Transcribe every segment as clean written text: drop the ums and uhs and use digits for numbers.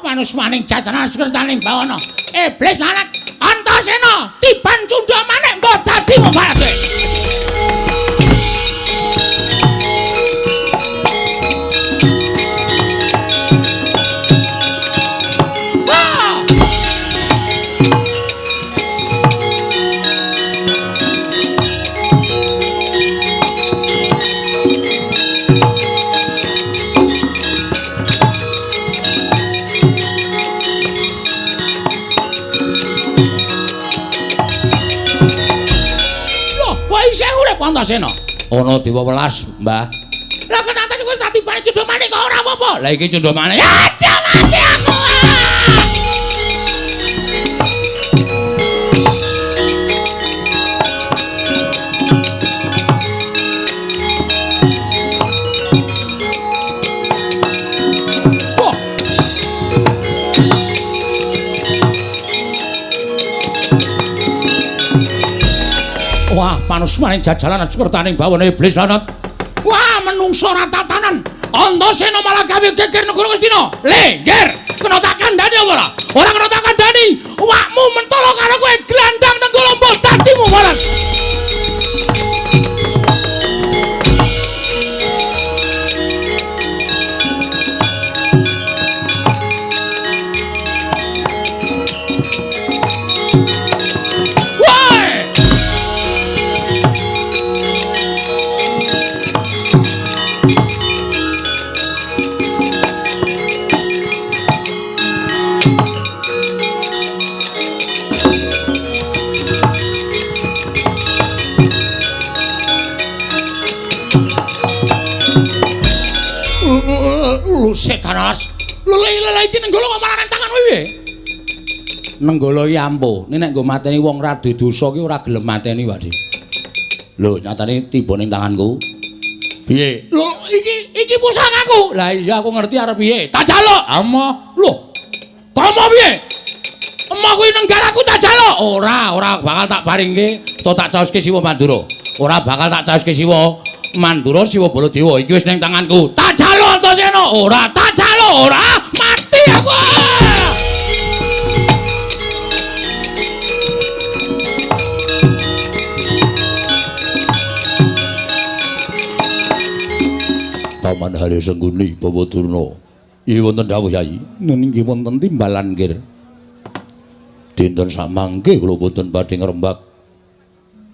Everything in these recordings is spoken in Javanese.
manus maning jajanan sekretaning bawana. Iblis lanat Antasena tiban cundha maneh mbok dadi mubarake. Antasena. Ana dewa welas, Mbah. Lah kenapa kok dadi bane cundha maning kok ora apa-apa? Lah iki cundha maning. Aja mati aku. Wah, manus maning jajalan sekretaning bawana iblis lanat. Wah, menungso ora tatanan. Antasena malah gawe geger negara Ngastina. Lengger, kena tak kandhani apa ora? Ora kena tak kandhani. Awakmu mentolo karo kowe glandang nang Kolombo dadimu malah. Setan alas. Lele iki nenggala kok malah nang tangan kowe piye? Nenggala iki ampuh. Nek nggo mateni wong radu dosa ki ora gelem mateni, Wadi. Lho, nyatane tiba ning tanganku. Piye? Lho, iki pusakaku. Lah iya aku ngerti arep piye. Tak jaluk. Ama. Lho. Komo piye? Emah kuwi nenggalaku tak jaluk. Ora bakal tak paringke to tak caoske Siwa Mandura. Ora bakal tak caoske Siwa Mandura Siwa Baladewa. Iki wis ning tanganku. Tak jaluk Antasena. Ora tak jaluk, ora mati aku. Paman Hari Sengguni Bawa Durna. Iki wonten dawuh Yai. Nggih wonten timbalan nggih. Dinten samangke kula boten badhe ngrembak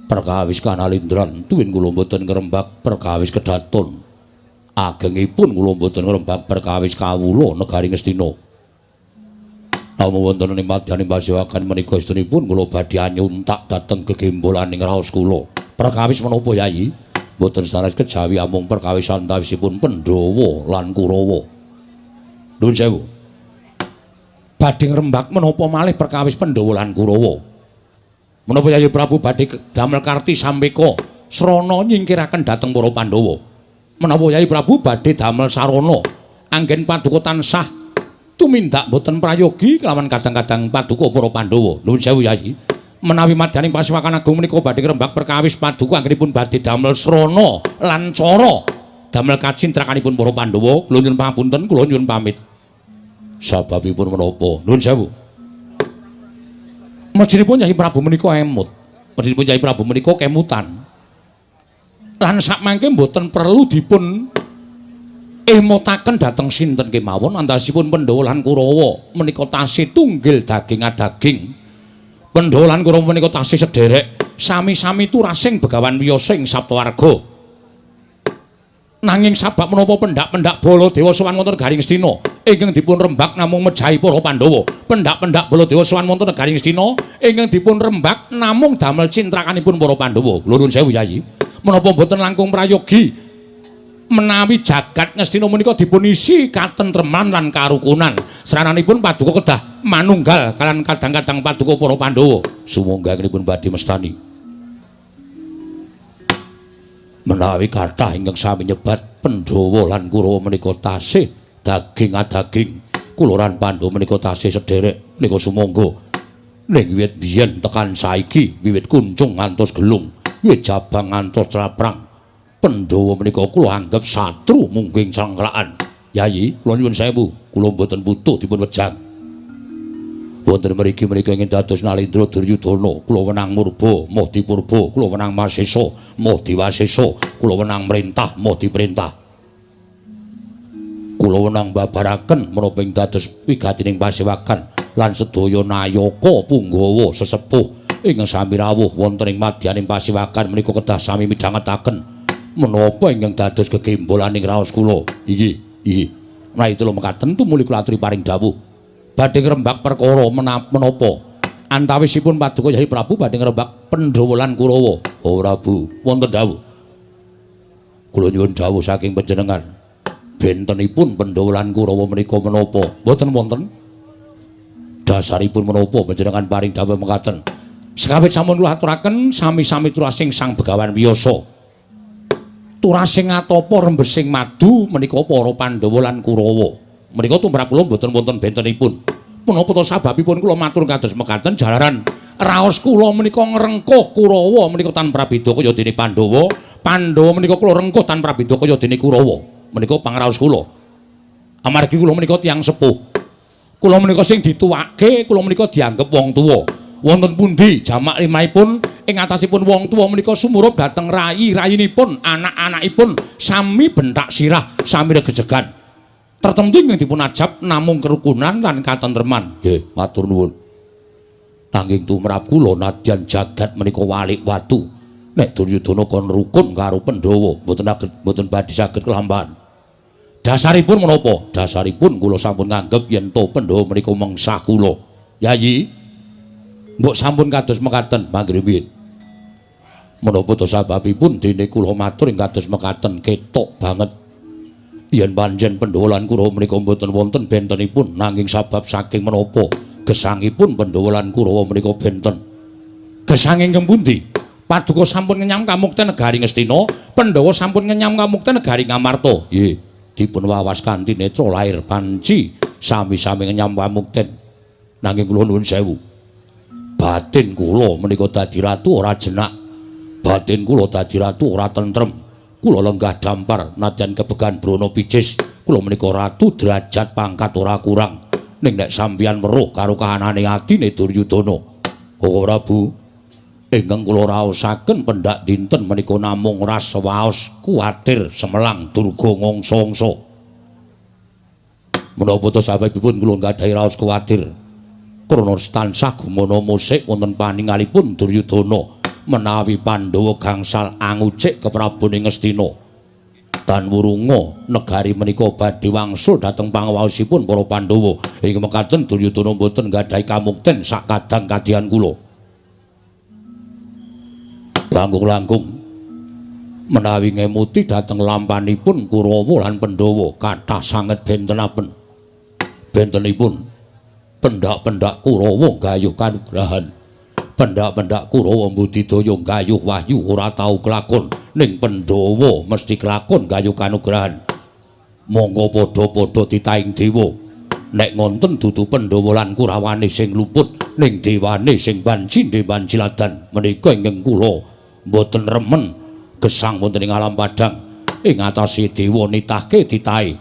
perkawis Kanalindran, tuwin kula boten ngrembak perkawis Kedaton. Agengipun kula boten ngrembak perkawis kawula negari Ngastina. Namun wonten ing madyaning pasewakan menika istunipun kula badhe anyuntak dhateng gegembolaning raos kula. Perkawis menapa Yai? Boten sanes kejawi amung perkawis antawisipun Pandhawa lan Kurawa. Nuwun sewu. Badhe ngrembak menapa malih perkawis Pandhawa lan Kurawa. Menapa Yayi Prabu badhe damel karti sampeka srana nyingkiraken dhateng para Pandhawa. Menapa Yayi Prabu badhe damel sarana anggen paduka tansah tumindak boten prayogi kelawan kadang-kadang paduka para Pandhawa. Nuwun sewu Yayi. Menawi madyaning pasewakan agung menika badhe ngrembak perkawis paduka anggenipun badhe damel srana lan cara damel kacintrakanipun para Pandhawa, kula nyuwun pangapunten, kula nyuwun pamit. Sababipun menapa? Nuwun sewu. Mejinipun Yayi Prabu menika emut. Mejinipun Yayi Prabu menika kemutan. Lan sakmangke mboten perlu dipun emutaken dhateng sinten kemawon antasipun Pandhawa lan Kurawa menika tasih tunggil daging-daging. Pandhawa lan Kurawa menika tasih sederek sami-sami turasing begawan wiyasa ing Saptawarga. Nanging sabab menapa pendak-pendak Baladewa sowan wonten negari Ngastina ingkang dipun rembak namung mejahi para Pandhawa. Pendak-pendak Baladewa sowan wonten negari Ngastina ingkang dipun rembak namung damel cintrakanipun para Pandhawa. Kula nuwun sewu Yayi. Menapa boten langkung prayogi menawi jagat Ngastina menika dipun isi katentreman lan karukunan. Srananipun paduka kedah manunggal kaliyan kadang-kadang paduka para Pandhawa. Sumangga nipun badhe mestani. Menawi kathah ingkang sami nyebat Pandhawa lan Kurawa menika tasih daging-daging. Kula lan Pandhawa menika tasih sederek menika sumangga. Ning wiwit biyen tekan saiki, wiwit kuncung ngantos gelung, wiwit jabang ngantos traprang, Pandhawa menika kula anggap satru mungging sangklaan. Yayi, kula nyuwun sewu, kula mboten butuh dipun wejang. Wonten mriki menika ingin dados Nalendra Duryudana, kula wenang murba, moh dipurba, kula wenang masesa, moh diwasesa, kula wenang mrentah, moh diprentah. Kula wenang babaraken menapa ing dados wigatining pasewakan lan sedaya nayaka punggawa sesepuh ingkang sami rawuh wonten ing madyaning pasewakan menika kedah sami midhangetaken menapa ingkang dados gegembolaning raos kula. Inggih. Menawi kula mekaten tumuli kula aturi paring dawuh. Badhe ngrembak perkara menapa antawisipun paduka Hyai Prabu badhe ngrembak Pandhawa lan Kurawa. Oh Prabu, wonten dawuh. Kula nyuwun dawuh saking panjenengan. Bentenipun Pandhawa lan Kurawa menika menapa? Mboten wonten. Dasaripun menapa panjenengan paring dawuh mekaten? Sekawit sampun kula aturaken sami-sami turasing Sang Begawan Wiyasa. Turasing atapa rembesing madu menika para Pandhawa lan Kurawa. Menika tumrap kula mboten wonten bentenipun. Menapa to sababipun kula matur kados mekaten jalaran raos kula menika ngrengkuh Kurawa menika tanpa beda kaya dene Pandhawa, Pandhawa menika kula rengkuh tanpa beda kaya dene Kurawa. Menika pangraos kula. Amargi kula menika tiyang sepuh. Kula menika sing dituwake, kula menika dianggep wong tuwa. Wonten pundi jamak limahipun ing atasipun wong tuwa menika sumurup dhateng rayi-rayinipun, anak-anakipun sami bentak sirah, sami regejegan. Tertentu ingkang dipun ajab namung kerukunan lan katentreman. Nggih, matur nuwun. Nanging tumrap kula nadyan jagat menika walik watu. Nek Duryudana kon rukun karo Pandhawa, mboten badhe saged kelambahan. Dasaripun menapa? Dasaripun kula sampun nganggep yen to Pandhawa menika mengsah kula. Yayi, mbok sampun kados mekaten, mangke nggih. Menapa to sababipun dene kula matur ing kados mekaten ketok banget. Yen panjen Pandhawa lan Kurawa menika mboten wonten bentenipun nanging sabab saking menapa gesangipun Pandhawa lan Kurawa menika benten. Gesang ingkang pundi? Paduka sampun ngenyam kamukten negari Ngastina, Pandhawa sampun ngenyam kamukten negari Ngamarta. Nggih, dipun wawas kanthi netra lair panci sami-sami ngenyam kamukten. Nanging kula nuwun sewu. Batin kula menika dadi ratu ora jenak. Batin kula dadi ratu ora tentrem. Kula lenggah dampar nadyan kebegan brana picis kula menika ratu derajat pangkat ora kurang ning nek sampeyan weruh karo kahanane atine Duryudana Koko Prabu ingkang kula raosaken pendak dinten menika namung rasa waos kuwatir semelang durga ngongso-ngongso menapa to sababipun kula nggadahi raos kuwatir krana tansah gumana musik wonten paningalipun Duryudana menawi Pandhawa gangsal angucik keprabuning Ngastina tan wurunga negari menika badhe wangsul dhateng pangawaosipun para Pandhawa ing mekaten Duryudana boten nggadahi kamukten sak kadang kadhian kula langkung-langkung menawi ngemuti dhateng lampanipun Kurawa lan Pandhawa kathah sanget bentenaken bentenipun pendak-pendak Kurawa gayuh kanugrahan pendak-pendak Kurawa mbudidaya gayuh wahyu ora tau kelakon ning Pandhawa mesti kelakon gayuh kanugrahan monggo padha-padha titaing dewa nek ngonten dudu Pandhawa lan Kurawane sing luput ning dewane sing banjinde banjiladan menika ingkang kula mboten remen gesang wonten ing alam padang ing atase dewa nitahke titahe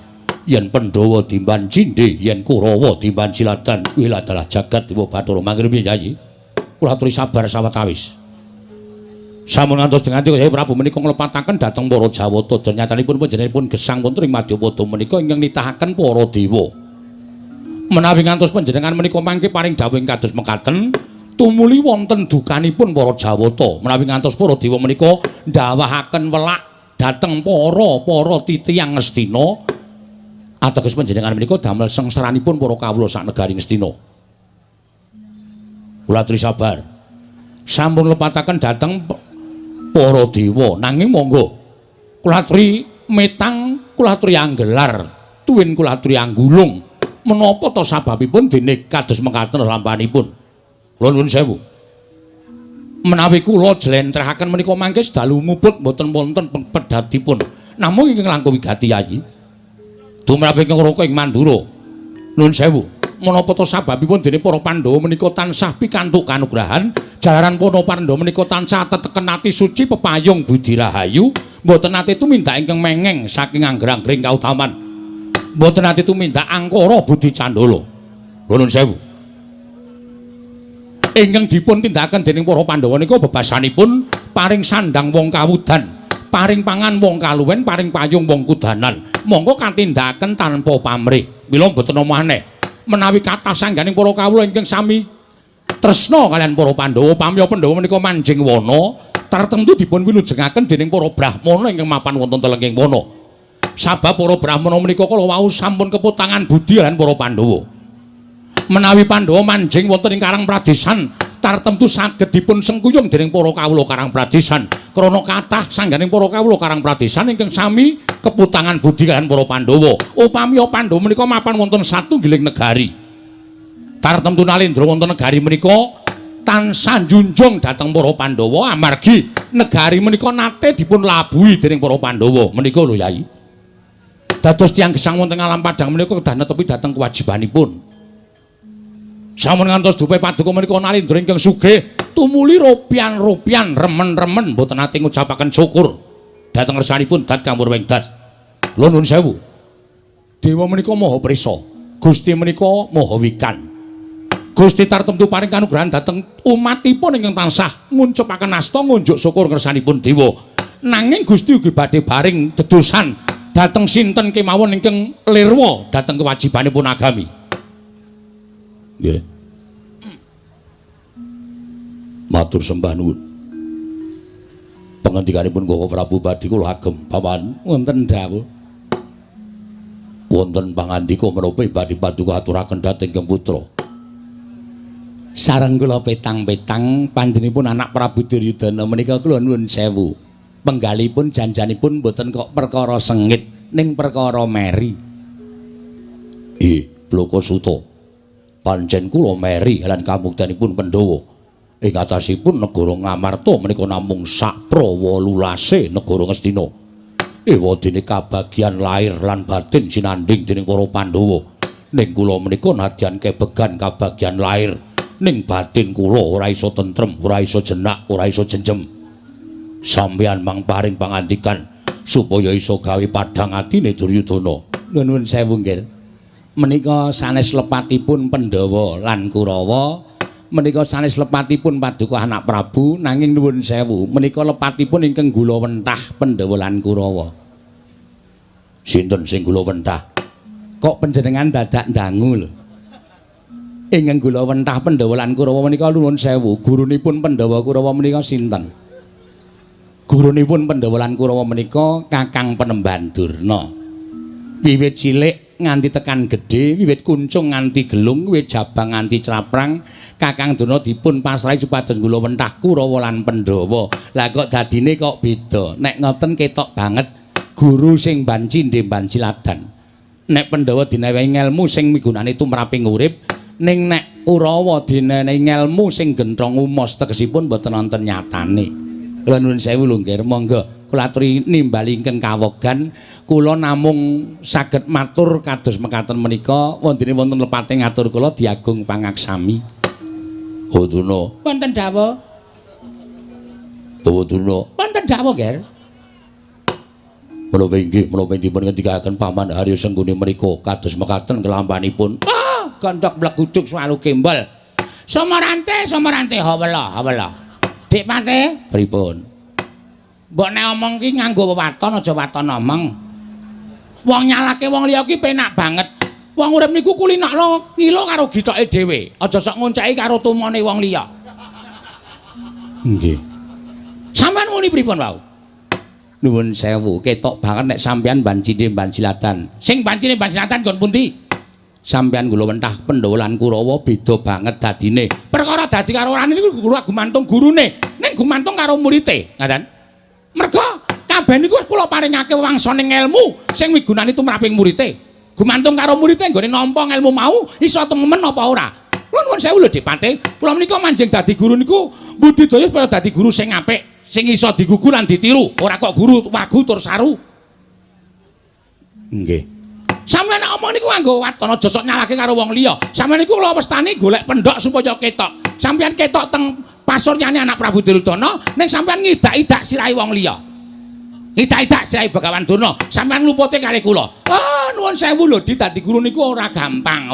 yen Pandhawa dimbanjinde yen Kurawa dimbanjiladan kuwi adalah jagat dewa Bathara mangke Yayi kula aturi sabar sawetawis. Sampun ngantos denganti Hyai Prabu menika nglepataken dhateng para Jawata nyatanipun panjenenganipun gesang wonten ing Madyapada menika ingkang nitahaken para dewa. Menawi ngantos panjenengan menika mangke paring dawuh ing kados mekaten, tumuli wonten dukanipun para Jawata. Menawi ngantos para dewa menika ndawahaken welak dhateng para titiyang Ngastina, ateges panjenengan menika damel sengsaranipun para kawula sak negari Ngastina. Kula aturi sabar. Sampun lepataken dhateng para dewa nanging monggo kula aturi metang, kula aturi anggelar, tuwin kula aturi anggulung. Menapa to sababipun dene kados mekaten lampanipun? Kula nuwun sewu. Menawi kula jlentrehaken menika mangke dalu muput mboten wonten pedatipun. Namung ingkang langkung wigati Yayi. Tumrap ingkang raka ing Mandura. Nuwun sewu. Menapa to sababipun dene para Pandhawa menika tansah pikantuk kanugrahan jalaran para Pandhawa menika tansah teteken ati suci pepayung budi rahayu mboten nate tumindak ingkang mengeng saking angger-anggering kautaman mboten nate tumindak angkara budi candala nuwun sewu ingkang dipun tindakaken dening para Pandhawa nika bebasanipun paring sandang wong kawudan, paring pangan wong kaluwen, paring payung wong kudanan. Monggo katindakaken tanpa pamrih. Mila mboten maneh menawi kathah sangganing para kawula ingkang sami tresna kalian para Pandhawa, pamya Pandhawa menika manjing wana tartemtu dipun wilujengaken dening para Brahmana ingkang mapan wonten telenging wana. Sabab para Brahmana menika kala wau sampun keputangan budi lan para Pandhawa. Menawi Pandhawa manjing wonten ing Karang Pradesan tartemtu saged dipun sengkuyung dening para kawula Karang Pradesan. Krana kathah sangganing para kawula Karang Pradesan ingkang sami keputangan budi kaliyan para Pandhawa. Upami Pandhawa menika mapan wonten satunggiling negari. Tartemtu Nalendra wonten negari menika tansah njunjung dhateng para Pandhawa amargi negari menika nate dipun labuhi dening para Pandhawa. Menika lho Yai. Dados tiyang gesang wonten alam padang menika kedah netepi dhateng kewajibanipun. Sampun ngantos dupe paduka menika Nalendra ingkang sugih tumuli rupian-rupian remen-remen mboten ate ngucapaken syukur dhateng kersanipun dat Kamur Wengdas. Kula nuwun sewu. Dewa menika maha prisa, Gusti menika maha wikan. Gusti tartemtu paring kanugrahan dhateng umatipun ingkang tansah nguncupaken asta ngunjuk syukur kersanipun dewa. Nanging Gusti ugi badhe baring dedosan dhateng sinten kemawon ingkang lirwa dhateng kewajibanipun agami. Nggih. Matur sembah nuwun. Pangandikanipun Gusti Prabu badhe kula agem paman wonten dawuh. Wonten pangandika menapa badhe paduka aturaken dhateng Kang Putra. Sareng kula petang-petang panjenenganipun anak Prabu Duryudana menika kula nuwun sewu. Penggalipun janjanipun mboten kok perkara sengit ning perkara meri. Bloko Suta. Pancen kula meri lan kamuktanipun Pandhawa ing atasipun negara Ngamarta menika namung sak prawa lulase negara Ngastina. Ewadene kabagyan lair lan batin sinanding dening para Pandhawa. Ning kula menika nadyan kebegan kabagyan lair ning batin kula ora iso tentrem, ora iso jenak, ora iso jenjem. Sampeyan mang paring pangandikan supaya iso gawe padhang atine Duryudana. Nuwun sewu nggih. Menika sanes lepatipun Pandhawa lan Kurawa, menika sanes lepatipun paduka anak Prabu, nanging nuwun sewu menika lepatipun ingkang gula wentah Pandhawa lan Kurawa. Sinten sing gula wentah? Kok panjenengan dadak ndangu lho. Ingkang gula wentah Pandhawa lan Kurawa menika nuwun sewu, gurunipun Pandhawa Kurawa menika sinten? Gurunipun Pandhawa lan Kurawa menika Kakang Penemban Durna. Wiwit cilik nganti tekan gedhe, wiwit kuncung nganti gelung, wiwit jabang nganti craprang, Kakang Durna dipun pasrahi supados gula wentah Kurawa lan Pandhawa. Lah kok dadine kok beda? Nek ngoten ketok banget guru sing banci ndhe banci ladan. Nek Pandhawa dinewehi ngelmu sing migunani tumraping urip, ning nek Kurawa dinewehi ngelmu sing genthong umos tegesipun boten wonten nyatane. Kula nuwun sewu lho nggih, monggo kula aturi nimbali ingkang kawogan. Kula namung saged matur kados mekaten menika wondene wonten lepate ngatur kula Diagung Pangaksami. Hoduna. Wonten dawuh. Hoduna. Wonten dawuh, Ger. Menapa inggih menapa dipun ngendikaken Paman Haryo Sengguni menika kados mekaten kelampanipun. Gondhok blegucuk swalu kembal. Somarante hawala. Dik Pate, pripun? Mbok nek omong ki nganggo wewaton aja waton omong. Wong nyalake wong liya ki penak banget. Wong urip niku kulinakno ngilo karo gitoke dhewe, aja sok ngonceki karo tumone wong liya. Nggih. Sampeyan muni pripun wau? Nuwun sewu, ketok banget nek sampeyan bancine bancilatan. Sing bancine bancilatan nggon pundi? Sampeyan kula wentah Pandhawa lan Kurawa beda banget dadine. Perkara dadi karo orane niku kula gumantung gurune, ning gumantung karo murite, ngaten. Merga kabeh niku wis kula paringake wangsaning ilmu sing migunani tumraping murite. Gumantung karo murite nggone nampa ilmu mau iso temen apa ora. Kula nuwun sewu lho Dik Pate, kula menika manjing dadi guru niku budidaya supaya dadi guru sing apik, sing iso digugu lan ditiru, ora kok guru wagu tur saru. Nggih. Sampeyan nek omong niku nganggo waton aja sok nyalahke karo wong liya. Sampeyan niku kula wastani golek pendhok supaya ketok. Sampeyan ketok teng pasuryane anak Prabu Duryudana ning sampeyan ngidak-idak sirahe wong liya. Ngidak-idak sirahe Begawan Durna. Sampeyan nglupute kali kula. Nuwun sewu lho, dadi guru niku ora gampang.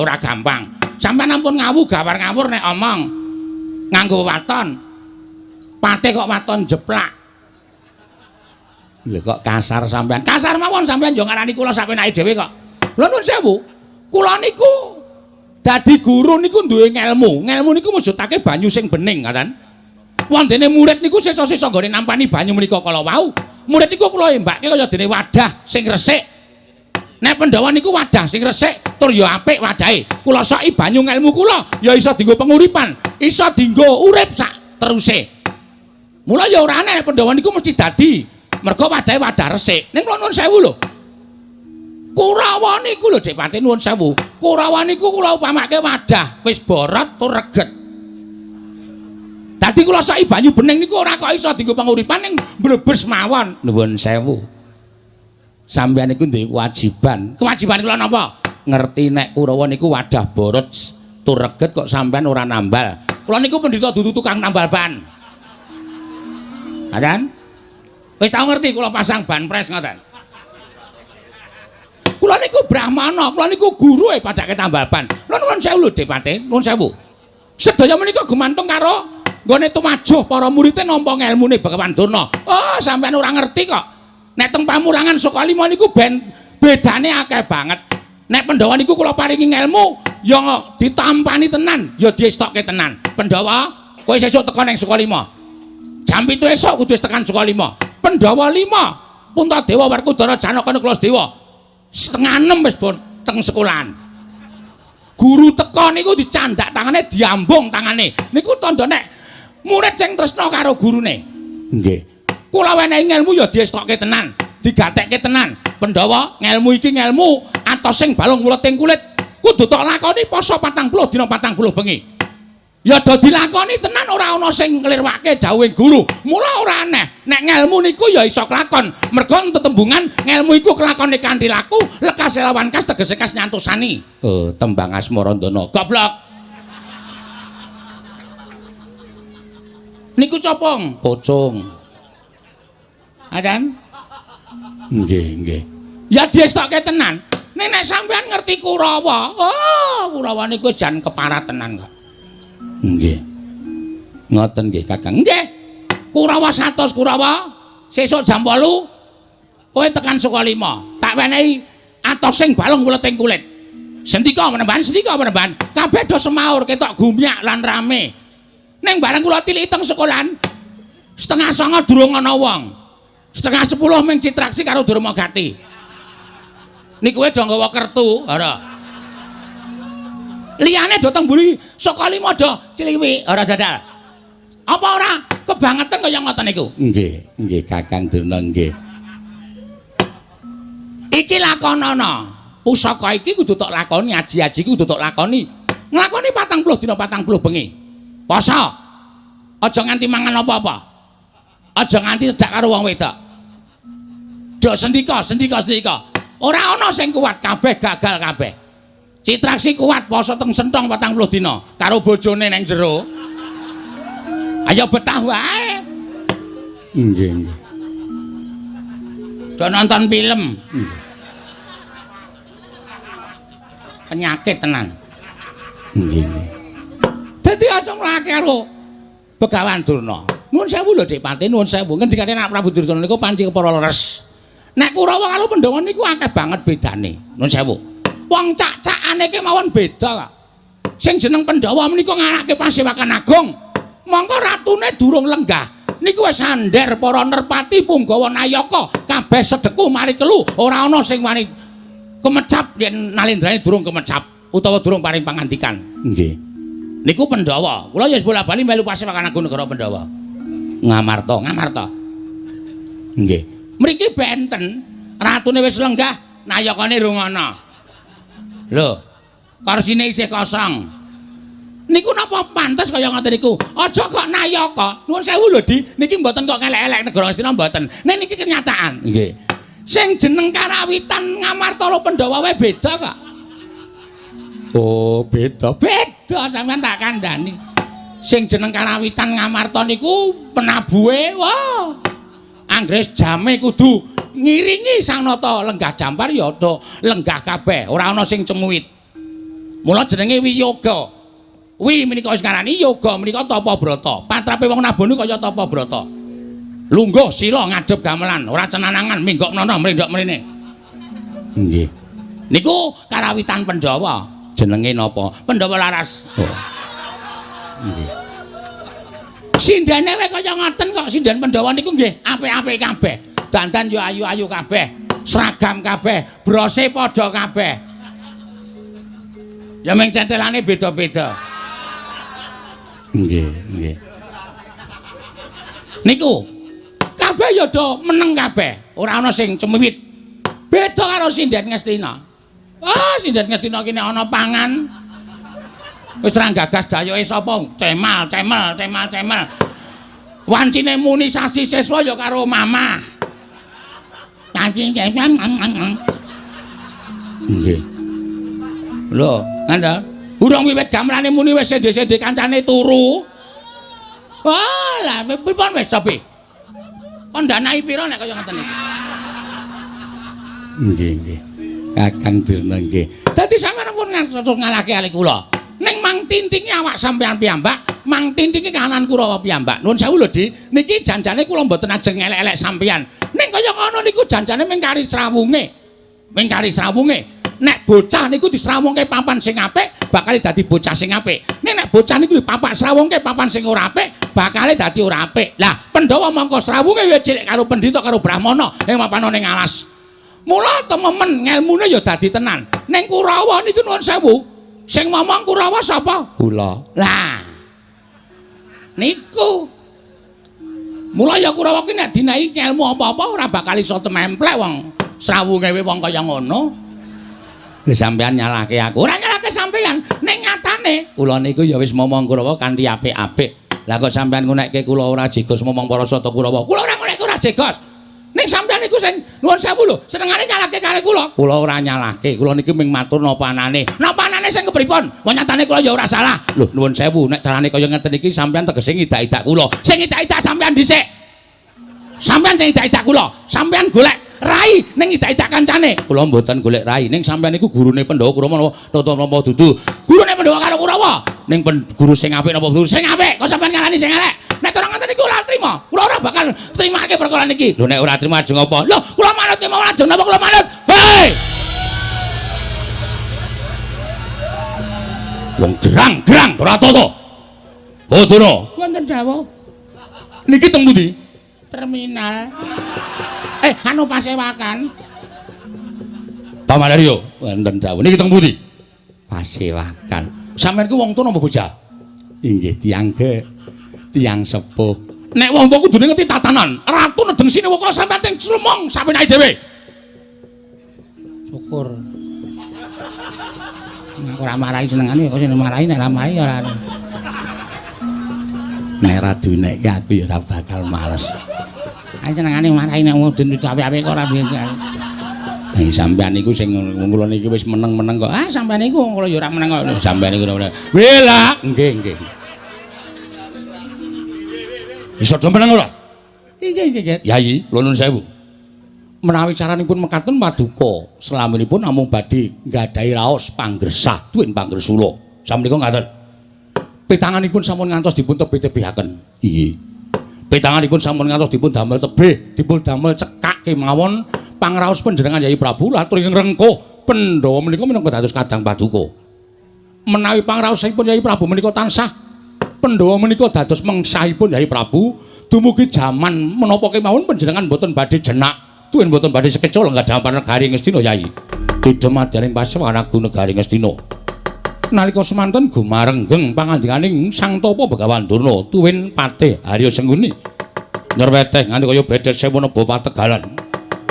Sampeyan ampun ngawu gawar ngawur nek omong. nganggo waton. Patih kok waton jeplak. Lha kok kasar sampean. Kasar mawon sampean yo ngarani kula sapenake dhewe kok. Lha nuwun sewu. Kula niku dadi guru niku duwe ngelmu. Ngelmu niku mujudake banyu sing bening, ngoten. Wondene murid niku sesa-sesa nggone nampani banyu menika kala wau. Murid niku kula embake kaya dene wadah sing resik. Nek Pandhawa niku wadah sing resik tur ya apik wadahe. Kula soki banyu ngelmu kula ya iso dienggo penguripan, iso dienggo urip sak teruse. Mula ya ora aneh Pandhawa niku mesti dadi mergo wadahe wadah resik. Ning kula nuwun sewu lho. Kurawa niku lho Dik Pati nuwun sewu. Kurawa niku kula upamake wadah wis borot tur reget. Dadi kula soki banyu bening niku ora kok iso dienggo penguripan ning mbrebes mawon. Nuwun sewu. Sampeyan niku duwe kewajiban. Kewajiban kula napa? Ngerti nek Kurawa niku wadah borot tur reget kok sampeyan ora nambal. Kula niku pendhita dudu tukang nambal ban. Ngoten? Wis tau ngerti kula pasang ban pres ngoten. Kula niku brahmana, kula niku guru padake tambal ban. Lha nuwun sewu lho Dik Pati, nuwun sewu. Sedaya menika gumantung karo nggone tumajuh para murid nampa ngelmune Bhagawan Durna. Oh, sampeyan ora ngerti kok. Nek teng pamulangan Sukalima niku ben bedane akeh banget. Nek Pandhawa niku kula paringi ngelmu ya ditampani tenan, ya diestokke tenan. Pandhawa, kowe sesuk teka ning Sukalima. Jam 7 esuk kudu tekan Sukalima. Pandhawa 5, Puntadewa Werkudara Janaka Klasdewa. 5:30 wis teng sekolahan. Guru teka niku dicandak tangane, diambung tangane. Niku tandha nek murid sing tresna karo gurune. Nggih. Kula wenehi ngelmu ya diestokke tenan, digatekke tenan. Pandhawa, ngelmu iki ngelmu atosing balung wuleting kulit. Kudu tok lakoni poso 40 dina 40 bengi. Ya do dilakoni tenan ora ana sing nglirwake dawuhing guru. Mula ora aneh nek ngelmu niku ya iso kelakon. Mergo tetembungan ngelmu iku kelakone kanthi laku, lekas lawan kas tegese kas nyantusani. Oh, tembang Asmarandana. Goblok. Niku copong, pocong. Adan? Nggih, nggih. Ya diestokke tenan. Nek sampean ngerti Kurawa, oh, Kurawa niku jan keparat tenan kok. Nggih. Ngoten nggih, Kakang. Nggih. Kurawa 100 Kurawa. Sesuk jam 8 kowe tekan Sukalima. Tak wenehi atosing balung wuleting kulit. Sendika menemban, sendika menemban. Kabeh do semaur ketok gumyak lan rame. Ning bareng kula tiliki teng sekolahan, 8:30 durung ana wong. 9:30 ming citraksi karo Durmagati. Niku do nggawa kertu, ora. Liyane do teng mburi Sukalima do cliwi, ora jajal. Apa ora kebangetan kaya ngoten niku? Nggih, nggih Kakang Durna nggih. Iki lakonana. Pusaka iki kudu tok lakoni, aji-aji iki kudu tok lakoni. Nglakoni 40 dina 40 bengi. Poso. Aja nganti mangan apa-apa. Aja nganti cedak karo wong wedok. Dok sendika. Ora ana sing kuat, kabeh gagal kabeh. Citraksi kuat poso teng Sentong 40 dina karo bojone ning jero. Ayo betah wae. Nggih, nggih. Do nonton film. Penyakit tenan. Nggih, nggih. Dadi aja nglake karo Begawan Durna. Nuwun sewu lho Dik Pati, nuwun sewu. Ngendikane Nak Prabu Duryudana niku panci kepara leres. Nek Kurawa karo Pandhawa niku akeh banget bedane. Nuwun sewu. Wong cak-cakane iki mawon beda kok. Sing jeneng Pandhawa menika nganake Pasewakan Agung. Mongko ratune durung lenggah. Niku wis sandher para nerpati Punggawa Nayaka, kabeh sedeku mari kelu, ora ana sing wani kemecap yen nalendrane durung kemecap utawa durung paring pangandikan. Nggih. Niku Pandhawa. Kula ya wis bola-bali melu Pasewakan Agung negara Pandhawa. Ngamarta. Nggih. Mriki benten, ratune wis lenggah, nayakane rung ana. Lho, kursine isih kosong. Niku napa pantes kaya ngoten niku? Aja kok nayaka. Nuwun sewu lho, Di. Niki mboten kok elek-elek negara Astina mboten. Nek niki kenyataan. Nggih. Sing jeneng Karawitan Ngamarta karo Pandhawa wae beda kok. Oh, beda. Beda sampean tak kandhani. Sing jeneng Karawitan Ngamarta niku penabuhe, wah. Anggres jame kudu ngiringi sang nata lenggah jampar ya lenggah kabeh, ora ana sing cemuit. Mula jenenge wiyoga. Wi menika wis ngarani yoga menika tapa brata. Patrape wong naboni kaya tapa brata. Lungguh sila ngadhep gamelan, ora cenanangan minggok nono mrendok mrene. Nggih. Niku karawitan Pandhawa. Jenenge napa? Pandhawa laras. Oh. Nggih. Sindane wae kaya ngoten kok sindan Pandhawa niku nggih apik-apik kabeh. Dandan yo ayu-ayu kabeh. Seragam kabeh, brose padha kabeh. Ya mung centelane beda-beda. Nggih, nggih. Niku kabeh ya do meneng kabeh, ora ana sing cemiwit. Beda karo Sinden Ngastina. Ah, Sinden Ngastina kene ana pangan. Wis ra gagas dayoke sapa? Cemal. Wancine muni sasi siswa ya karo mamah. Nggih. Lho, ngandha. Urung wiwit gamelane muni wis sendhe-sendhe kancane turu. Wah, lah pripun wis sopi? Kon danai pira nek kaya ngoten iki? Nggih. Kakang Dirna nggih. Dadi sampeyan pun ngalahke kali kula. Ning Mang Tintingi awak sampeyan piyambak, Mang Tintingi kahanan Kurawa piyambak. Nuwun sewu lho, Di. Niki janjane kula mboten ajeng elek-elek sampeyan. Ning kaya ngono niku janjane ming kari srawunge. Nek bocah niku disrawungke papan sing apik, bakal dadi bocah sing apik. Nek bocah niku dipapak srawungke papan sing ora apik, bakal dadi ora apik. Lah, Pandhawa mangka srawunge wis cilik karo Pendhita karo Brahmana ing mapana ning alas. Mula tememen ngelmune ya dadi tenan. Ning Kurawa niku nuwun sewu. Sing ngomong Kurawa sapa? Kula. Lah. Niku. Mula ya Kurawa ki nek dinaiki ilmu apa-apa ora bakal iso tememplek wong srawunge wong kaya ngono. Lha sampean nyalahke aku. Ora nyalahke sampean, ning nyatane kula niku ya wis momong Kurawa kanthi apik-apik. Lah kok sampean ngunekke kula ora jegos momong para sata Kurawa. Kula ora ngunekke ora jegos. Ning sampean niku sing nuwun sewu lho, senengane nyalahke kali kula. Kula ora nyalahke, kula niki ming matur napa anane. Napa anane sing kepripun? Wong nyatane kula ya ora salah. Lho nuwun sewu, nek carane kaya ngeten iki sampean tegese ngidak-idak kula. Sing ngidak-idak sampean dhisik. Sampean sing ngidak-idak kula. Sampean golek rai ning ngidak-idak kancane. Kula mboten golek rai, ning sampean niku gurune Pandhawa Kurawa napa dudu. Gurune Pandhawa karo Kurawa. Ning guru sing apik napa guru sing apik? Kok sampean ngalani sing elek? Nek cara ngoten niku ora trima. Kula ora bakal trimake perkara niki. Lho nek ora trima ajeng apa? Lho, kula manut kemawon ajeng napa kula manut? Hei! Wong gerang-gerang ora toto. Bodhono. Wonten dawuh. Niki teng pundi? Terminal. Anu Pasewakan. Pamadaryo, wonten dawuh. Niki teng pundi? Pasewakan. Sampeyan ku wong tuwa napa bocah? Inggih tiyang sepuh. Nek wong tuwa kudune ngerti tatanan. Ratu nedeng sine kok sampeyan teng slumong sapenake dhewe. Syukur. Sing ora marahi senengane kok sing marahi nek ora marahi ora. Nek ra dinekke aku ya ora bakal males. Ae senengane marahi nek wong dene apik-apik kok ora biyen. Sampeyan niku sing kula niki wis meneng-meneng kok. Ah sampeyan niku kula ya ora meneng kok. Sampeyan niku ora. Wela, nggih. Iso do meneng ora? Nggih. Yai, nuwun sewu. Menawi caranipun mekaten paduka, selaminipun namung badhe nggadahi raos panggresah duwin panggresula. Samenika ngaten. Petanganipun sampun ngantos dipun tebih-tebihaken. Nggih. Petanganipun sampun ngantos dipun damel tebih, dipun damel cekak kemawon pangraos panjenengan Yai Prabu latring rengkuh Pandhawa menika minangka dados kadang paduka. Menawi pangraosipun Yai Prabu menika tansah Pandhawa menika dados mengsahipun Yai Prabu, dumugi jaman menapa kemawon panjenengan boten badhe jenak, tuwin boten badhe sekeca lenggah negari Ngastina Yai. Didhemadaning Pasewakan negari Ngastina. Nalika semanten gumarenggeng pangandikaning Sang Tapa Begawan Durna, tuwin Patih Harya Sengguni. Nyerweteh nganti kaya bedhet sewu neba pategalan.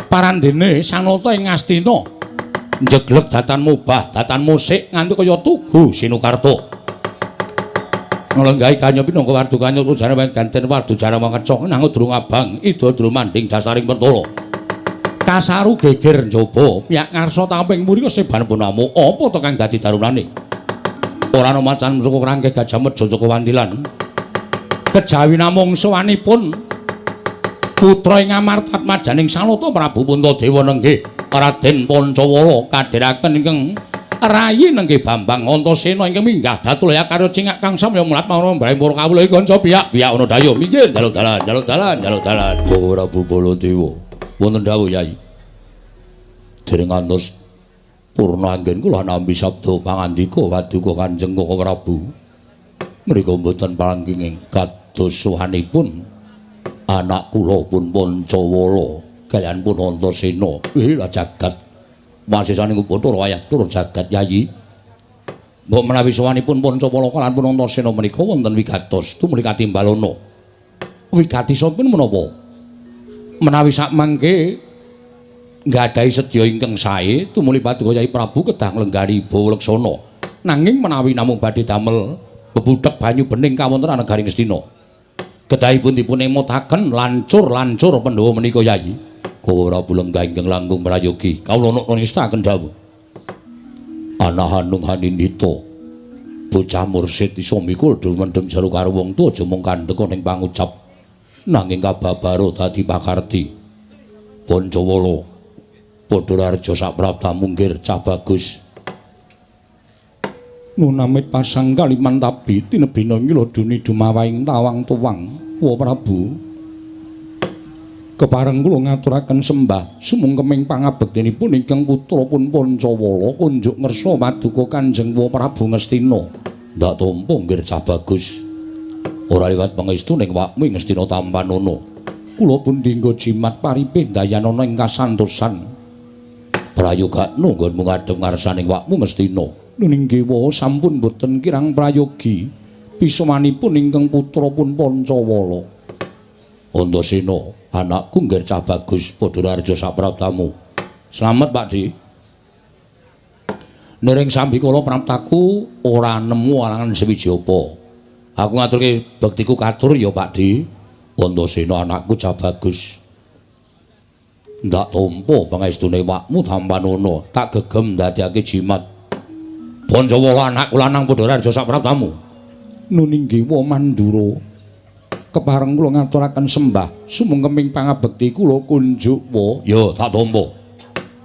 Parandene sanata ing Ngastina. Njegleg datan mubah, datan musik nganti kaya tugu Sinukarta. Nglenggahi kanya pinangka wardu kanya ujane ganten wardu jara mangkeca nang durung abang ida drumanding dasaring pertala. Kasaru geger njaba piyak ngarsa tamping muri keseban punamu apa to kang dadi darunane. Ora ana macan suku rangkeh Gajah Medha Joko Wandilan. Kejawi namung sowanipun putra ing amartat majaning Salata Prabu Puntadewa nenggih Raden Pancawala kadhiraken ingkang rayi nenggih Bambang Antasena ingkang minggah datulya karo cingak kang samya mulat mawon Brahmara kawula kanca biyak-biyak ana dayo minggir jaluk dalan. Ora Bu Baladewa. Wonten dawuh Yai. Dereng ngantos purna anggen kula nampi sabda pangandika Paduka Kanjeng Koko Prabu. Mriku mboten pangging kados suwanipun anak kula pun Pancawala kaliyan pun Antasena. Ila jagat wasisaning Bathara wayah tur jagat Yayi. Mbok menawi suwanipun Pancawala kaliyan pun Antasena menika wonten wigatos tumuli katimbalana. Wigati sampun menapa? Menawi sak mangke nggadahi sedya ingkang sae tumuli Paduka Yai Prabu kedah nglenggari Bawaleksana. Nanging menawi namung badhe damel bebudhek banyu bening kawontenan negaring Astina. Kedahipun dipun emutaken lancur-lancur Pandhawa menika Yayi. Ora bulenggah ingkang langkung prayogi. Kawula nunistaken dawuh. Ana Hanung Hanindita. Bocah mursid isa mikul dumendem jero karo wong tuwa aja mung kandheka ning pangucap. Nanging kababaro dadi pakarti. Pancawala padha raja saprabda munggir cah bagus. Nunamit pasang kaliman tabi tinebina ngiloduni dumawaing tawang tuwang wa Prabu. Kepareng kula ngaturaken sembah sumungkeming pangabektinipun ingkang putra pun Pancawala kunjuk ngersa Paduka Kanjeng wa Prabu Ngastina. Ndak tampa nggih cah bagus. Ora liwat pangestu ning wakmu ing Ngastina Tampanana. Kula pun dinggo jimat paripe dayanana ing kasantosan. Prayoga nunggonmu ngadhep ngarsaning wakmu Ngastina. Nuninggi wae sampun boten kirang prayogi pisamanipun ingkang putra pun Pancawala. Antasena, anakku nggih cah bagus padha raja saprabdamu. Slamet Pakdi. Nering sambikala praptaku ora nemu alangan sewiji apa. Aku ngaturke bektiku katur ya Pakdi. Antasena anakku cah bagus. Ndak tampa pangestune wakmu Tampanana, tak gegem ndadekake jimat. Pancawala anakku lanang padha raja saprabdamu. Nuninggi wa Mandura. Kepareng kula ngaturaken sembah sumungkeming pangabekti kula kunjuk wa. Ya tak tampa.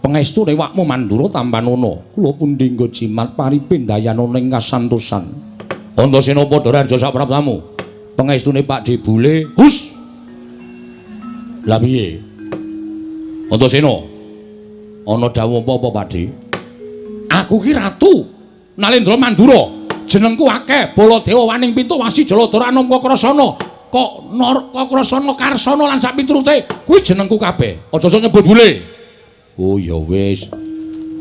Pangestune wakmu Mandura Tampanana, kula pun dinggo jimat paripe dayanana ing kasantosan. Antasena padha raja saprabdamu. Pangestune Pakdi Bule. Hus. Lah piye? Antasena. Ana dawuh apa Pakdi? Aku ki ratu Nalendra Mandura, jenengku akeh, Baladewa Waning Pintu Wasi Jaladara Anom Kakrasana, Kakrasana Karsana lan sak piturute, kuwi jenengku kabeh. Aja nyebut Bule. Oh ya wis.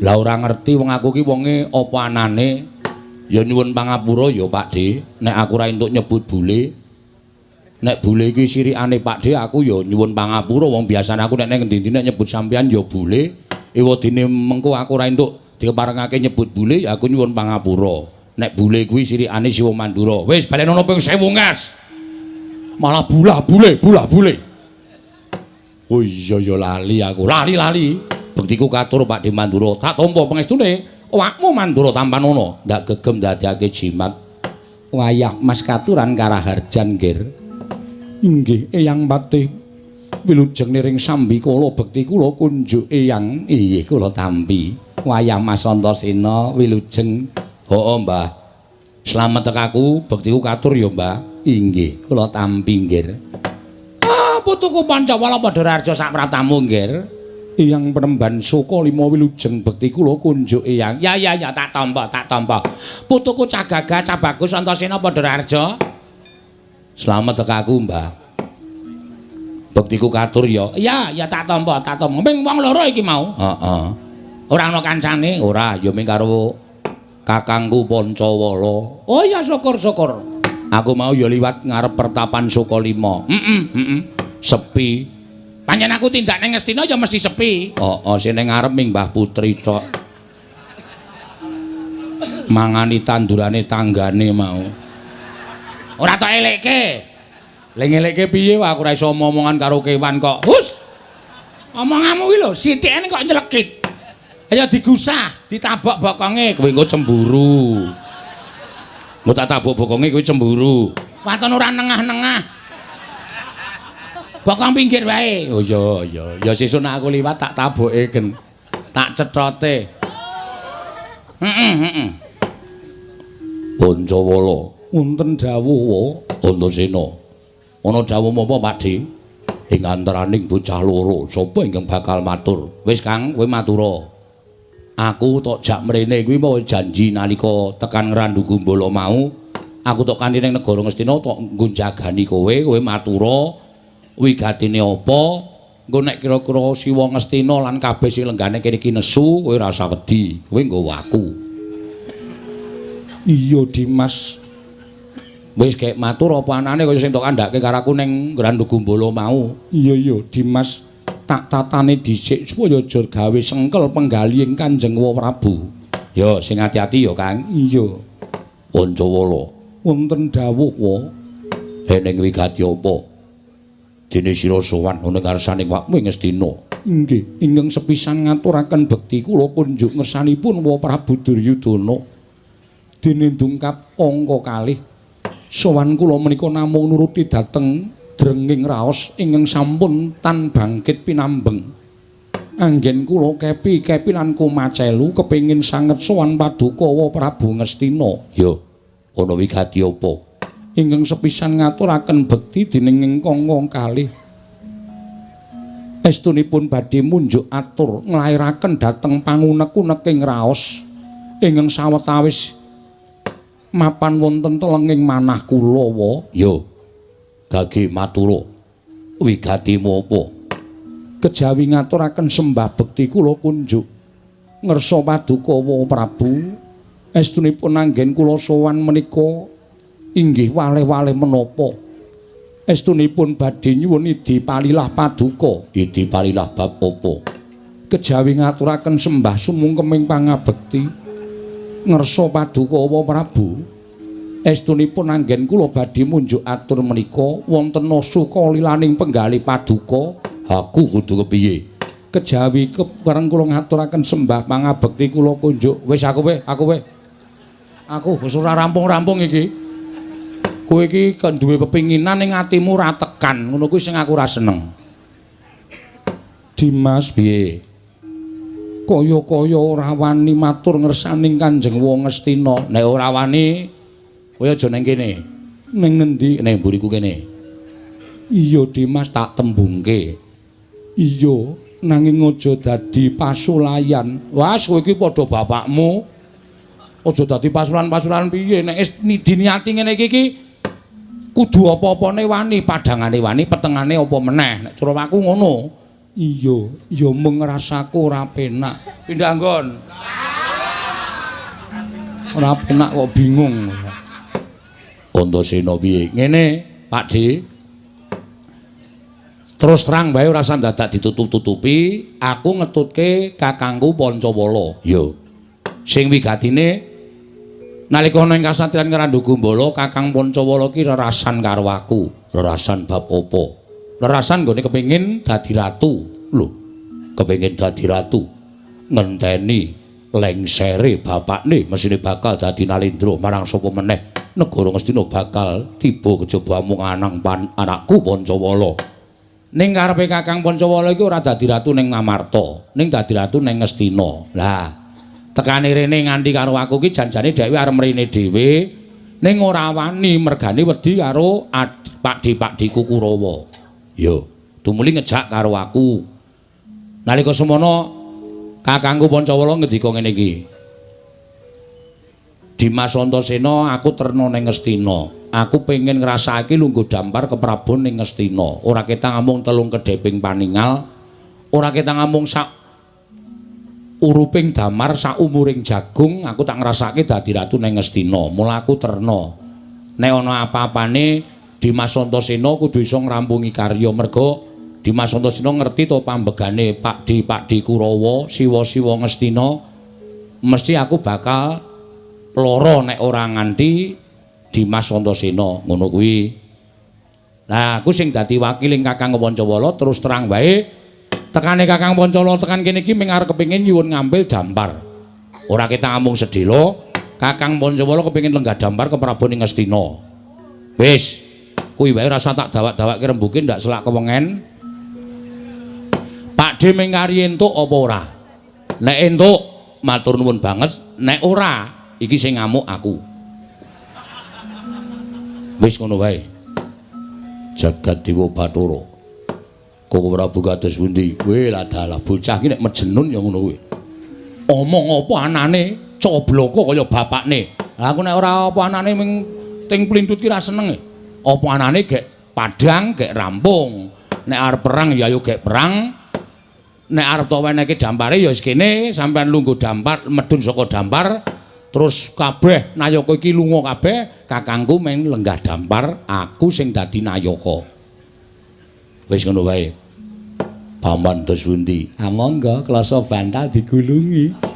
Lah ora ngerti wong aku ki wonge apa anane. Ya nyuwun pangapura ya Pakde, nek aku ora entuk nyebut Bule. Nek Bule iki sirikane Pakde aku ya nyuwun pangapura wong biasane aku nek ngendi-endi nek nyebut sampean ya Bule. Ewadene mengko aku ora entuk diparengake nyebut Bule ya aku nyuwun pangapura. Nek Bule kuwi sirikane Siwa Mandura. Wis balenono ping 1000 ngas. Malah Bule. Oh iya ya lali aku. Lali. Bektiku katur Pakdi Mandura. Tak tampa pangestune awakmu Mandura Tampanana ndak gegem ndadekake jimat. Wayah Mas katuran Karaharjan nggir. Inggih Eyang Patih wilujeng niring sambikala bekti kula kunjuk Eyang. Inggih kula tampi. Wayah Mas Antasena wilujeng. Hooh Mbah. Slamet tekaku, bektiku katur ya Mbah. Inggih, kula tampi nggir. Ah, putuku Pancawala padha raja sapratamu nggir. Eyang Penemban Soka Lima wilujeng bekti kula kunjuk Eyang. Ya tak tampa. Putuku Cah Gagah Cah Bagus Antasena padha raja. Slamet tekaku Mbah. Bektiku katur ya. Ya tak tampa. Ming wong loro iki mau. Heeh. Ora ana kancane, ora ya ming karo kakangku Pancawala. Oh ya syukur. Aku mau ya liwat ngarep pertapan Sukalima. Sepi. Pancen aku tindak ning Ngastina ya mesti sepi. Sing ning ngarep ming Mbah Putri tok. Mangani tandurane tanggane mau. Ora tok elekke. Lha ngelekke piye wae aku ora iso omongan karo kewan kok. Hus. Omonganmu kuwi lho, sithikane kok nylekit. Ayo digusah, ditabok bokonge, kowe engko cemburu. Mau tak tabok bokonge kowe cemburu. Waton ora nengah-nengah. Bokong pinggir wae. Oh iya. Ya sesuk nek aku liwat tak taboke gen. Tak cethote. Heeh. Pancawala Wonten dawuh Antasena. Ana dawuh apa Pakde? Ing antaraning bocah loro sapa ingkang bakal matur? Wis Kang, kowe matura. Aku tok jak mrene kuwi mau janji nalika tekan Ngrandu Gumbala mau, aku tok kanthi ning negara Ngastina tok nggo jagani kowe matura wigatine apa? Engko nek kira-kira Siwa Ngastina lan kabeh sing lenggane kene iki nesu, kowe ora usah wedi, kowe nggawa aku. Iya, Dimas. Wis kek matur apa anane kaya sing tok kandhake karo aku ning Ngrandu Gumbala mau. Iya, Dimas. Tak tatane dhisik supaya aja gawe sengkel penggali ing Kanjeng Prabu. Ya, sing ati-ati ya, Kang. Iya. Pancawala. Wonten dawuh wa Eneng wigati apa? Dene sira sowan ana ngarsaning wakmu ing Ngastina. Inggih, ingkang sepisan ngaturaken bekti kula kunjuk ngersanipun Wa Prabu Duryudana. Dene ndungkap angka kalih. Sowan kula menika namung nuruti dhateng drenging raos ingkang sampun tan bangkit pinambeng. Anggen kula kepi lan kumacelu kepengin sanget sowan paduka Wa Prabu Ngastina. Ya, ana wigati apa? Ingkang sepisan ngaturaken bekti dening ingkang kalih. Estunipun badhe munjuk atur nglairaken dhateng pangunek-uneking raos ingkang sawetawis mapan wonten telenging manah kula wa. Ya. Gage matura. Wigatimu apa? Kejawi ngaturaken sembah bekti kula kunjuk ngersa paduka Wa Prabu. Estunipun anggen kula sowan menika inggih waleh-waleh menapa? Estunipun badhe nyuwun idi palilah paduka. Idi palilah bab apa? Kejawi ngaturaken sembah sumungkeming pangabekti ngersa paduka Wa Prabu. Estunipun anggen kula badhe munjuk atur menika wonten suka lilaning penggali paduka. Aku kudu kepiye? Kejawi kepareng kula ngaturaken sembah pangabekti kula kunjuk. Wis aku weh. Aku wis ora rampung-rampung iki. Kowe iki kan duwe pepinginan ning atimu ora tekan, ngono kuwi sing aku ora seneng. Dimas Piye? Kaya-kaya ora wani matur ngersaning Kanjeng Wong Ngastina. Nek ora wani, kowe aja ning kene. Ning ngendi? Ning mburiku kene. Iya, Dimas, Tak tembungke. iya, nanging aja dadi pasulayan. Wah, kowe iki padha bapakmu. Aja dadi pasulan-pasulan piye? Nek wis diniati ngene iki kudu apa-apane wani, padangane wani, petengane apa meneh. Nek cara aku ngono. Iya, ya mung rasaku ora penak. Pindah nggon. Ora penak kok bingung. Antasena piye? Ngene, Pakde. Terus terang bae ora usah dadak ditutup-tutupi, aku ngetutke kakangku Pancawala. Yo. Sing wigatine nalika ana ing kasatriyan Ngrandu Gumbala, Kakang Pancawala ki rerasan karo aku. Rerasan bab apa? Rerasan nggone kepengin dadi ratu. Lho, kepengin dadi ratu. Ngenteni lengsere bapakne mesine bakal dadi Nalendra marang sapa meneh. Negara Ngastina bakal tiba kejaba mung anakku Pancawala. Ning karepe Kakang Pancawala iki ora dadi ratu ning Ngamarta, ning dadi ratu ning Ngastina. Lah, tekane rene nganti karo aku ki janjane dhewe arep mrene dhewe ning ora wani mergane wedi karo Pakdi-pakdiku Kurawa. Yo, tumuli ngejak karo aku. Nalika semono kakangku Pancawala ngendika ngene iki. Dimas Antasena, aku terno ning Ngastina. Aku pengen ngrasakake lungguh dampar keprabon ning Ngastina. Ora ketang amung telung kedheping paningal, ora ketang amung sak uruping damar sak umuring jagung, aku tak ngrasakake dadi ratu ning Ngastina. Mula aku terno. Nek ana apa-apane Dimas Antasena kudu iso ngrampungi karya merga Dimas Antasena ngerti to pambegane Pakdi Kurawa, Siwa-siwa Ngastina. Mesti aku bakal lara nek ora nganti Dimas Antasena ngono kuwi. Nah, aku sing dadi wakiling Kakang Pancawala terus terang wae tekane Kakang Pancawala tekan kene iki mung arep kepengin nyuwun ngambil dampar. Ora kita ngomong sedhela, Kakang Pancawala kepengin lenggah dampar ke Prabu ning Ngastina. Wis, kuwi wae rasa tak dawak-dawakke rembuke ndak selak kewengen. Pakde mengkari entuk apa ora? Nek entuk matur nuwun banget nek ora iki sing ngamuk aku. Wis ngono wae. Jagat Dewa Bathara. Koko Prabu kados pundi? Kowe lah dalah bocah iki nek mejenun ya ngono kuwi. Omong apa anane cobloko kaya bapakne. Lah aku nek ora apa anane ming ting plintut ki ra seneng. Apa anane gek padhang, gek rampung. Nek arep perang ya ayo gek perang. Nek arep to weneke dampare ya wis kene, sampean lungguh dampar, medun saka dampar. Terus kabeh nayaka iki lunga kabeh, kakangku meng lenggah dampar, aku sing dadi nayaka. Wis ngono wae. Paman dos pundi? Monggo klasa bantal digulungi.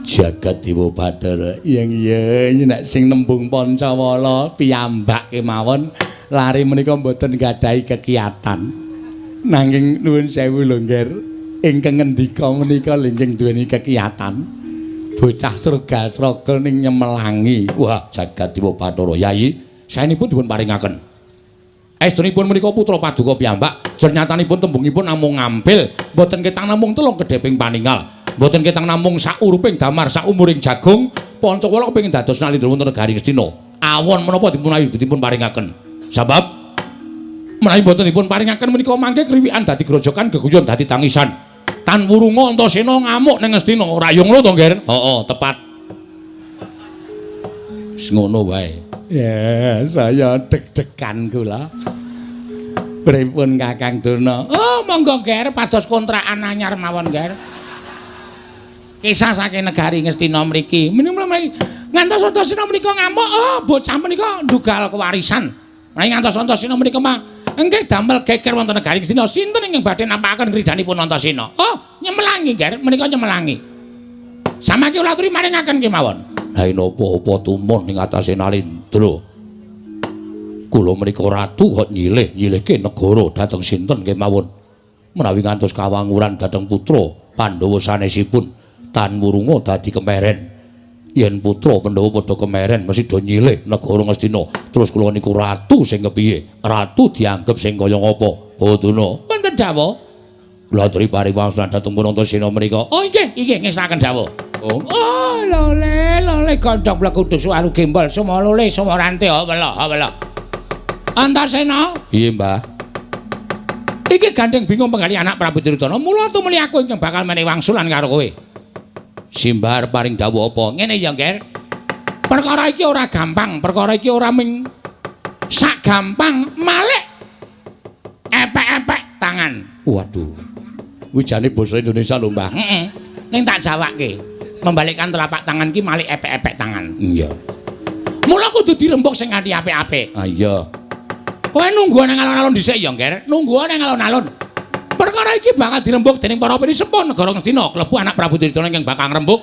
Jagat Dewa Bathara. Iya nek sing nembung Pancawala piyambak kemawon lari menika mboten gadahi kekiatan. Nanging nuwun sewu lho, Nger. Ingkang ngendika menika lingging duweni kekiatan. Bocah srogal-srogel ning nyemelangi. Wah, Jagat Dewa Bathara. Yai, saenipun dipun paringaken. Estunipun menika putra paduka piyambak, jernyatanipun tembungipun namung ngampil, boten ketang namung telung kedheping paningal. Boten ketang namung sauruping damar, saumuring jagung, Pancawala kepengin dados nalindra wonten negari Ngastina. Awon menapa dipun paringaken. Sabab menawi boten dipun paringaken menika mangke kriwikan dadi grojokan, geguyon dadi tangisan. Tan Wurunga Antasena ngamuk ning Ngastina. Rayung lho to, Nger? Heeh, tepat. Wis ngono wae. Ya, saya deg-degan kula. Pripun Kakang Durna? Oh, monggo Nger, pados kontrakan anyar mawon, Nger. Kisah saking negari Ngastina mriki. Menika ngantos Antasena menika ngamuk, oh, bocah menika ndugal kewarisan. Menawi ngantos Antasena menika mah engke damel geger wonten negari Ngastina, sinten ingkang badhe nampakaken kridanipun Antasena? Oh, nyemelangi, Nger, menika nyemelangi. Samangke kula aturi maringaken kemawon. Lah napa-apa tumun ing atase Nalindra. Kula menika ratu kok nyilih-nyilihke negara dhateng sinten kemawon. Menawi ngantos kawanguran dhateng putra Pandhawa sanesipun Tan Wurunga dadi kemeren. Yen putra Pandhawa padha kemeren mesti do nyilih negara Ngastina. Terus kula niku ratu sing kepiye? Ratu dianggep sing kaya ngapa? Boduna. Wonten dawuh. Kula aturi pariwangsan dhateng pun Antasena menika. Oh nggih, ngestaken dawuh. Oh, lole gondhong blekuduk suwaru gembol semua lole semua rantai wela. Antasena? Iya, Mbah. Iki gandeng bingung penggali anak Prabu Duryudana. Mula tumuli aku ingkang bakal menehi wangsulan karo kowe. Simbar paring dawuh apa? Ngene ya, Nger. Perkara iki ora gampang, perkara iki ora ming sak gampang malih epek-epek tangan. Waduh. Wijane basa Indonesia lho, Mbah. Heeh. Ning tak jawake. Membalikkan telapak tangan ki malih epek-epek tangan. Iya. Mula kudu dirembuk sing kanthi apik-apik. Ah iya. Kowe nunggu nang alon-alon dhisik ya, Nger. Nunggu nang alon-alon. Perkara iki bakal dirembuk dening para penisepun negara Ngastina, klebu anak Prabu Duryudana ingkang bakal ngrembuk.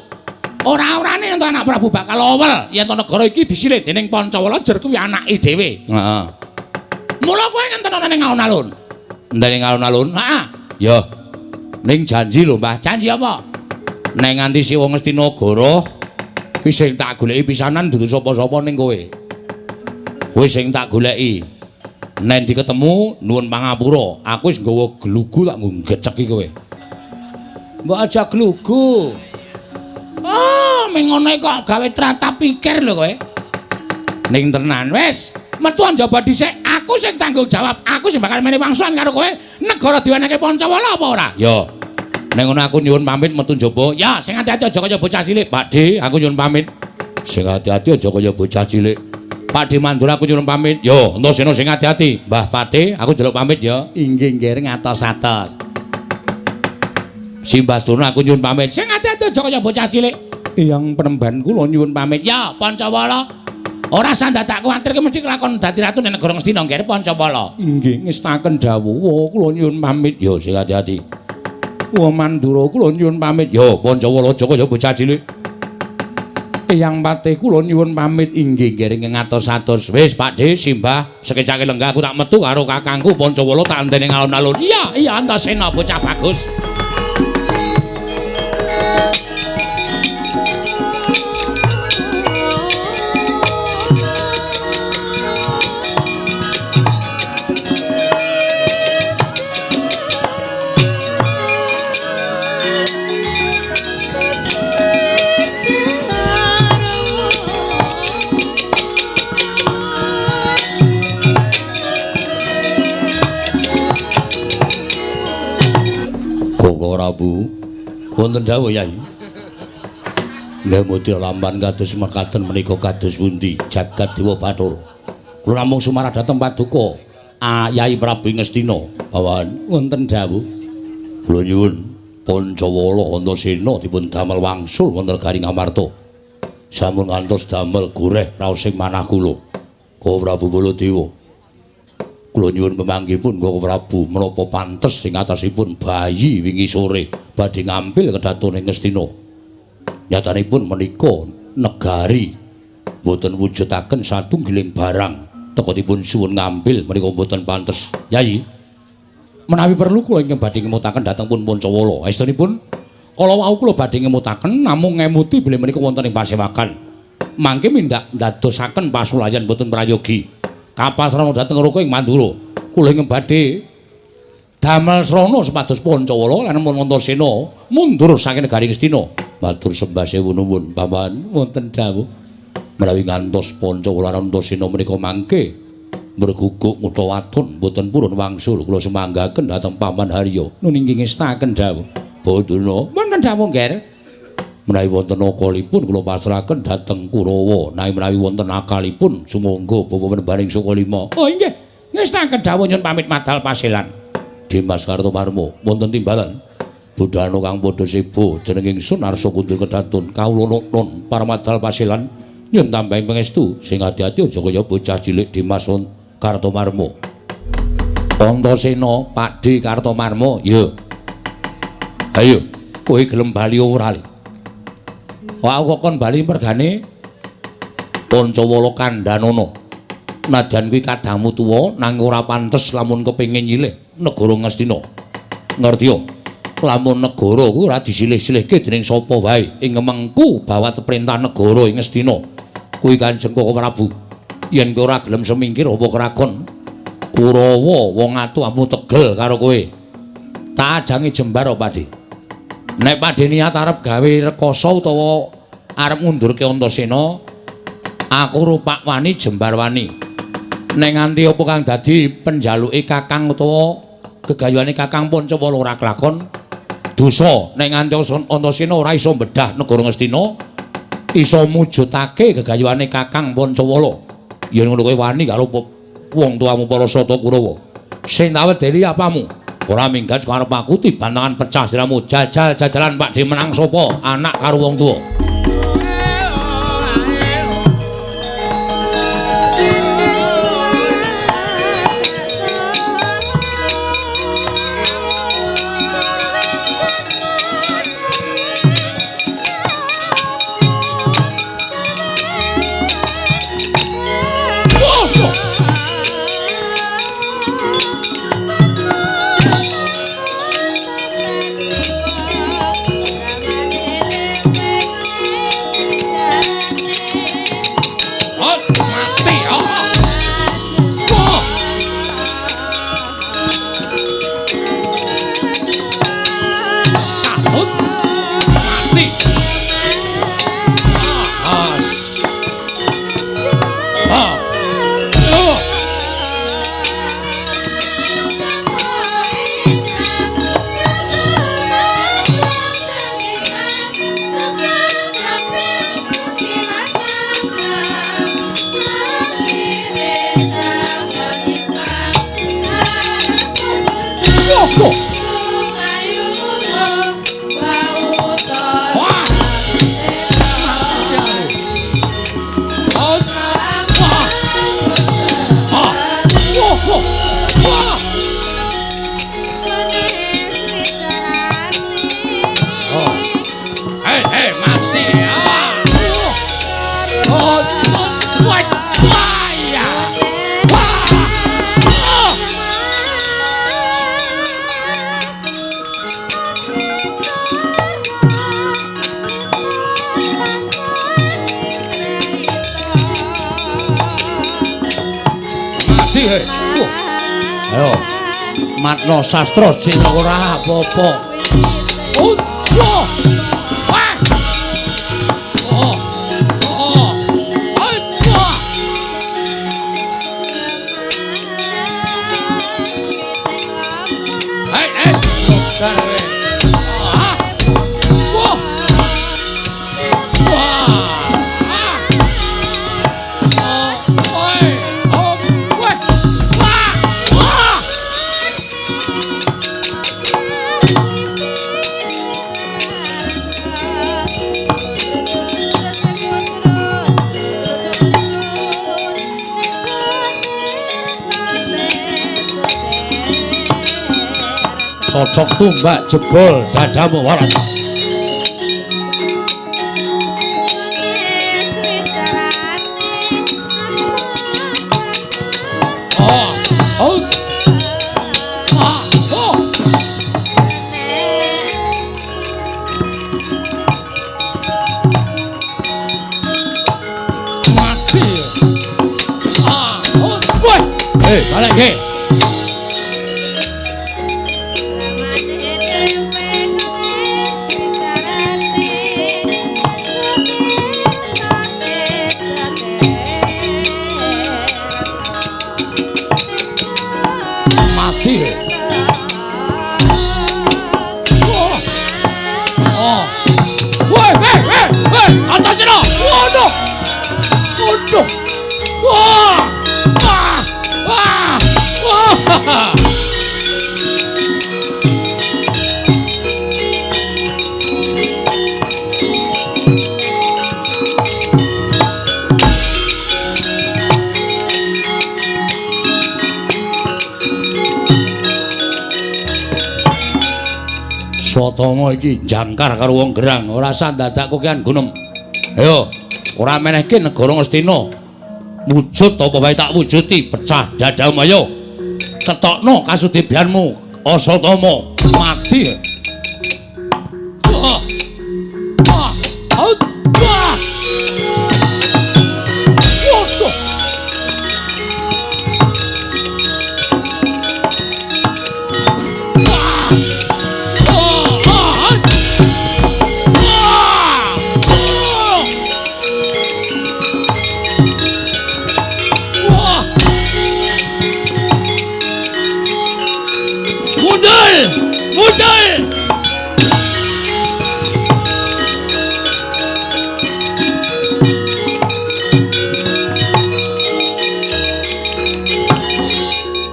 Ora-orane yen anak Prabu bakal owel yen negara iki disilih dening Pancawala jer kuwi anake dhewe. Heeh. Mula kowe ngenten ana ning alon-alon. Ning alon-alon? Heeh. Ya. Ning janji lho, Mbah. Janji apa? Nek nganti Siwa Ngastinagara kuwi sing tak goleki pisanan dudu sapa-sapa ning kowe. Kowe sing tak goleki. Nek diketemu nuwun pangapura, aku wis nggawa glugu tak nggo ngeceki kowe. Mbok aja glugu. Oh, mengone kok gawe trata pikir lho kowe. Ning tenan wis, metu njaba dhisik, aku sing tanggung jawab, aku sing bakal menehi wangsulan karo kowe. Negara diwenehke Pancawala apa ora? Ya. Nek ngono aku nyuwun pamit metu njaba. Ya, sing ati-ati aja kaya bocah cilik, Pakde, aku nyuwun pamit. Sing ati-ati aja kaya bocah cilik. Pakde Mandura aku nyuwun pamit. Yo, Antasena sing ati-ati. Mbah Pate, aku njaluk pamit ya. Inggih, nggih, ngatos-atos. Simbah Durna aku nyuwun pamit. Sing ati-ati aja kaya bocah cilik. Yang penemban kula nyuwun pamit. Ya, Pancawala. Ora sandadak kuwatir ki mesti kelakon dadi ratu ning negara Ngastina, nggih, Pancawala. Inggih, ngestaken dawuh. Kula nyuwun pamit. Yo, sing ati-ati. Wah Mandura kula nyuwun pamit. Yo Pancawala aja kaya bocah cilik. Eyang Pate kula nyuwun pamit. Inggih nggih ngatos-atos. Wis Pakde Simbah sekecake lenggah aku tak metu karo kakangku Pancawala tak enteni alun-alun. Iya Antasena bocah bagus. Prabu. Wonten dawuh Yai. Nggih mudya lamban kados mekaten menika kados pundi jagat Dewa Bathara. Kula namung sumarah dhateng paduka Yai Prabu Ngastina. Pawan wonten dawuh. Kula nyuwun Pancawala Antasena dipun damel wangsul wonten Garing Amarta. Sampun ngantos damel goreh raosing manah kula. Ka Prabu Baladewa. Kula nyuwun pemanggihipun Kang Prabu menapa pantes ing atasipun bayi wingi sore badhe ngampil kedatone Ngastina. Nyatanipun menika negari boten wujudaken satunggiling barang teka dipun suwun ngampil menika boten pantes. Yai, menawi perlu kula ingkang badhe ngemutaken dhateng pun Pancawala. Estunipun kala wau kula badhe ngemutaken namung ngemuti bilih menika wonten ing pasewakan. Mangke mindak ndadosaken pasulayan boten prayogi. Kapas rana dhateng Raka ing Mandura. Kula ing badhe damel srana supados Pancawala lan Antasena mundur saking negari Ngastina. Matur sembah sewu nuwun paman wonten dawuh. Menawi ngantos Pancawala lan Antasena menika mangke merguguk ngutha waton boten purun wangsul kula semanggaken dhateng Paman Harya. Nun inggih ngestaken dawuh. Baduna wonten dawuh nggih. Menawi wonten akalipun kula pasrahaken dhateng Kurawa. Nanging menawi wonten akalipun sumangga Bapak Penembaning Sukalima. Oh nggih, ngestaken dawuh nyuwun pamit madal pasilan. Dimas Kartomarma, wonten timbalan. Budhana kang padha sebo jeneng ingsun Arsa Kundur Kedatun. Kawula nun para madal pasilan nyuwun tambahing pangestu sing ati-ati aja kaya bocah cilik Dimas Kartomarma. Antasena Pakdi Kartomarma, ya. Ayo, kowe gelem bali ora li? Aku kon bali mergane Pancawala Kandhanana. Najan kuwi kadangmu tuwa nanging ora pantes lamun kepengin nyilih negara Ngastina. Ngerti yo? Lamun negara kuwi ora disilih-silihke dening sapa wae ing mengku bawat perintah negara ing Ngastina. Kuwi Kanjeng Koko Prabu. Yen kowe ora gelem semingkir apa krakon Kurawa wong atuhmu tegel karo kowe. Tak ajangi jembar apa Pakdi? Nek Pakdi niat arep gawe rekoso utawa arep ngundurke Antasena, aku rupak wani jembar wani. Nek nganti apa kang dadi penjaluke Kakang utawa gegayuhane Kakang Pancawala ora kelakon, dosa. Nek nganti Antasena ora iso mbedah negara Ngastina, iso mujudake gegayuhane Kakang Pancawala. Yen ngono kowe wani karo wong tuamu Parasata Kurawa. Sing tak wedeli apamu? Ora minggat karep aku tibantangan pecah siramu jajal-jajalan Pakdi menang sapa anak karo wong tuwa. Ayo, matno sastra sing ora apa-apa. cocok tumbak jebol dadamu waras. Balik ke. Mati. Woi, atasnya. Waduh. Waduh. Wah. Swatama iki jangkar karo wong gerang, ora usah dadak kokean gunem. Ayo, ora menehke negara Ngastina. Wujud apa wae tak wujuti, pecah dadamu ayo. Ketokno kasudibianmu, Asatama mati.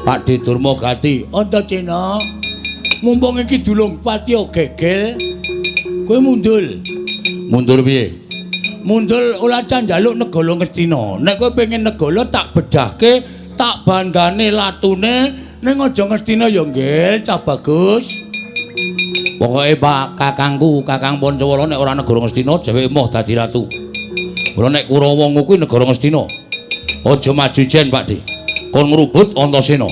Pakde Durmagati, Antaséna. Mumpung iki dulung patiya gegel, kowe mundul. Mundur piye? Mundul ora can njaluk negara Ngastina. Nek kowe pengen negara tak bedahke, tak bandane latune ning aja Ngastina ya nggih, cah bagus. Pokoke Pak kakangku, Kakang Pancawala nek ora negara Ngastina dheweke emoh dadi ratu. Ora nek Kurawa kuwi negara Ngastina. Aja maju jen, Pakde. Kon ngrubut Antaséna.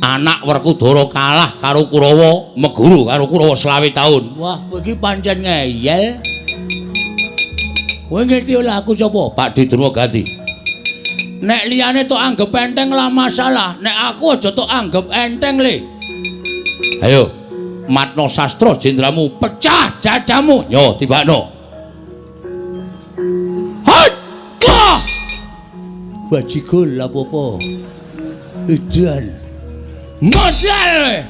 Anak Werkudara kalah karo Kurawa, meguru karo Kurawa 20 taun. Wah, kowe iki pancen ngeyel. Kowe ngerti ora aku sapa? Pakde Durmagati. Nek liyane tok anggap enteng lah masalah, nek aku aja tok anggap enteng le. Ayo, matno sastra jendramu, pecah dadamu. Yo, tibakno. Hot! Wah! Bajigol apa-apa. Edan. Modal.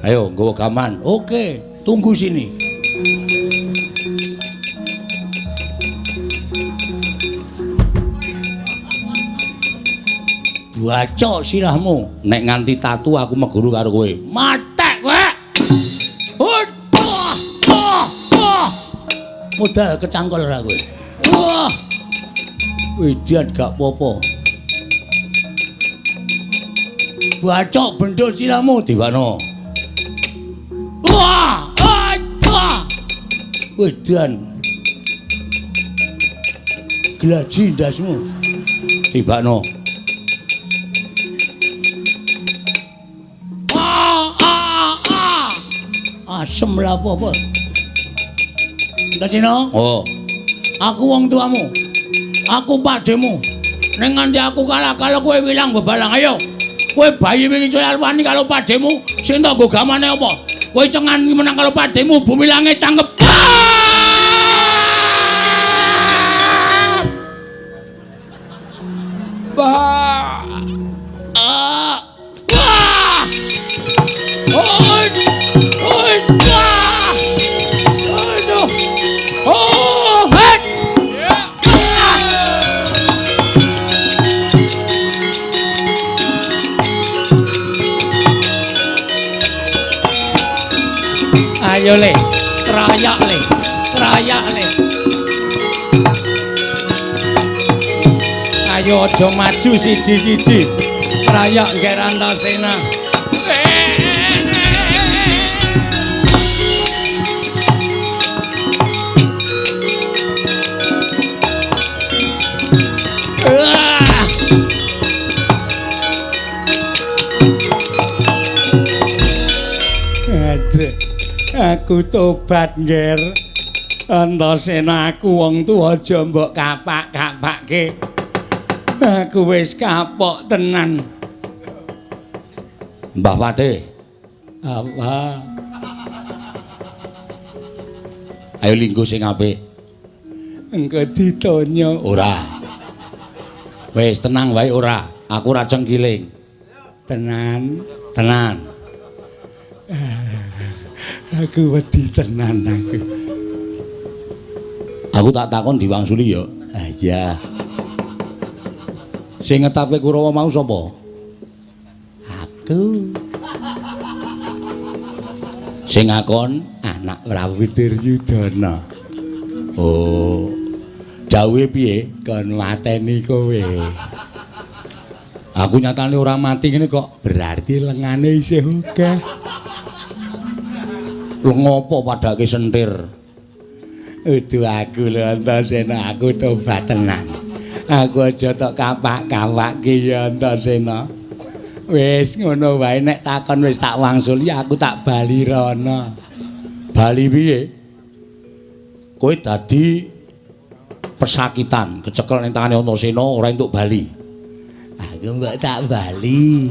Ayo, nggawa gaman. Oke, tunggu sini. Baca sirahmu. Nek nganti tatu aku meguru karo kowe. Matek kowe. Modal kecangkel ra kowe. Wah. Edan gak apa-apa. Bacok bendho sirahmu Diwana. Wah! Wedan. Glaji ndasmu. Tibakno. Asem lah apa-apa. Antaséna? Oh. Aku wong tuamu. Aku padhemu. Ning nganti aku kalah kalau kowe wilang bebalang ayo. Kowe bayi wingi coy alwani kalau padhemu sing tak nggo gamane apa? Kowe cengan menang kalau padhemu bumi langit tanggep. Bah. Ayo le, kerayak le. Ayo aja maju siji-siji. Kerayak ngger Antaséna. Aku tobat ngger. Antasena aku wong tuwa aja mbok kapak-kapakke. Aku wis kapok tenan. Mbah Pate. Apa? Ayo linggo sing apik. Engko ditonyo. Ora. Wis tenang wae ora. Aku ora cengkiling. Tenan. Tenan. Aku wedi tenan aku. Aku tak takon diwangsuli ya. Ah iya. Sing ngetapke Kurawa mau sapa? Aku. Sing ngakon Anak Prabu Duryudana. oh dawuhe piye? Kon mateni kowe. Aku nyatane ora mati ngene kok. Berarti lengane isih akeh. Lho ngopo padake sentir? Udu aku lho Antasena, aku tobat tenan. Aku aja tok kapak-kapakke ya Antasena. Wis ngono wae nek takon wis tak wangsuli aku tak bali rono. Bali piye? Kowe dadi pesakitan, kecekel ning tangane Antasena ora entuk bali. Aku mbok tak bali.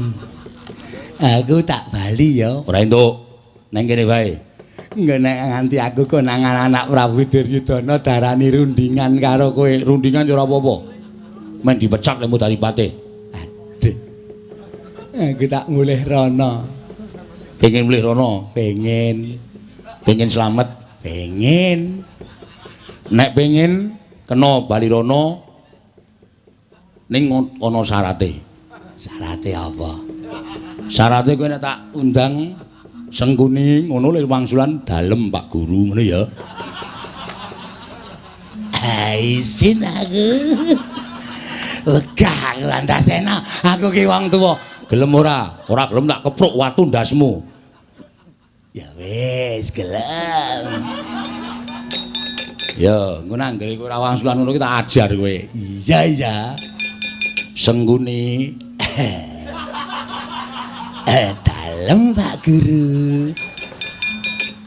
Aku tak bali ya. Ora entuk. Neng kene wae. Nggak nek nganti aku konangan anak Prabu Duryudana darani rundingan karo kowe. Rundingan ya ora apa-apa. Men dipecat lemu dadi pate. Aduh. Aku tak mulih rono. Pengen mulih rono, Pengen. pengen slamet. Pengen. Nek pengen kena bali rono ning ana syarate. Syarate apa? Syarate kowe nek tak undang Sengkuni ngono lek wangsulan dalem Pak Guru ngono ya. Isin aku. Wegah aku Antasena, aku ki wong tuwa. Gelem ora? Ora gelem tak kepruk watu ndasmu. Ya wis, gelem. Ya, engko nang anggere kowe ora wangsulan ngono ki tak ajar kowe. Iya, iya. Sengkuni Dalem Pak Guru.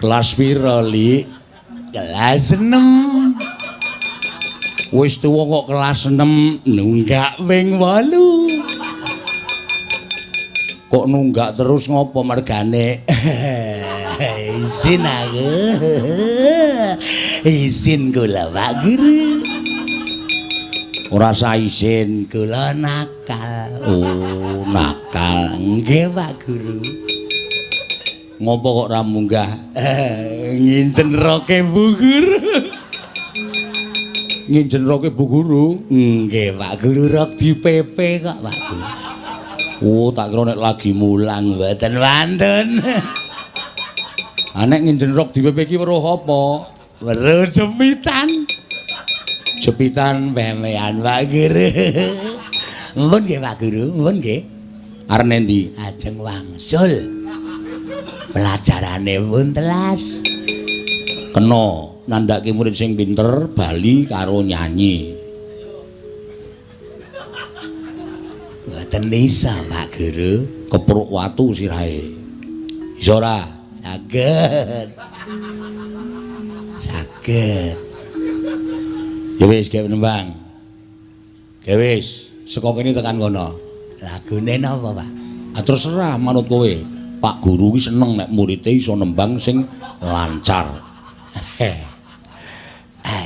kelas pira, Lik? Kelas 6. Wis tuwa kok kelas 6 Nunggak ping 8. kok nunggak terus ngopo mergane? Isin aku. Isin kula Pak Guru. Ora sah isin. Kula nakal. Oh, nakal. Nggih Pak Guru. Ngopo kok ora munggah? Ngincen roke Bu Guru. Nginjen roke Bu Guru. Nggih Pak Guru rok dipepe kok Pak Guru. Oh, tak kira nek lagi mulang Mboten wantun. nek nginjen rok dipepe iki weruh apa? Weruh jepitan. Jepitan Pemean Pak Guru. Mpun nggih Pak Guru, mpun nggih. arep endi? Ajeng wangsul. Pelajarane pun telas. Kena nandhake murid sing pinter bali karo nyanyi. Mboten isa Pak Guru. Kepruk watu sirahe. Iso ora? Saged. Saged. Ya wis gawe nembang. Ya wis, saka kene tekan kono. Lagune napa, Pak? Ah terserah manut kowe. Pak Guru ki seneng nek muridé iso nembang sing lancar.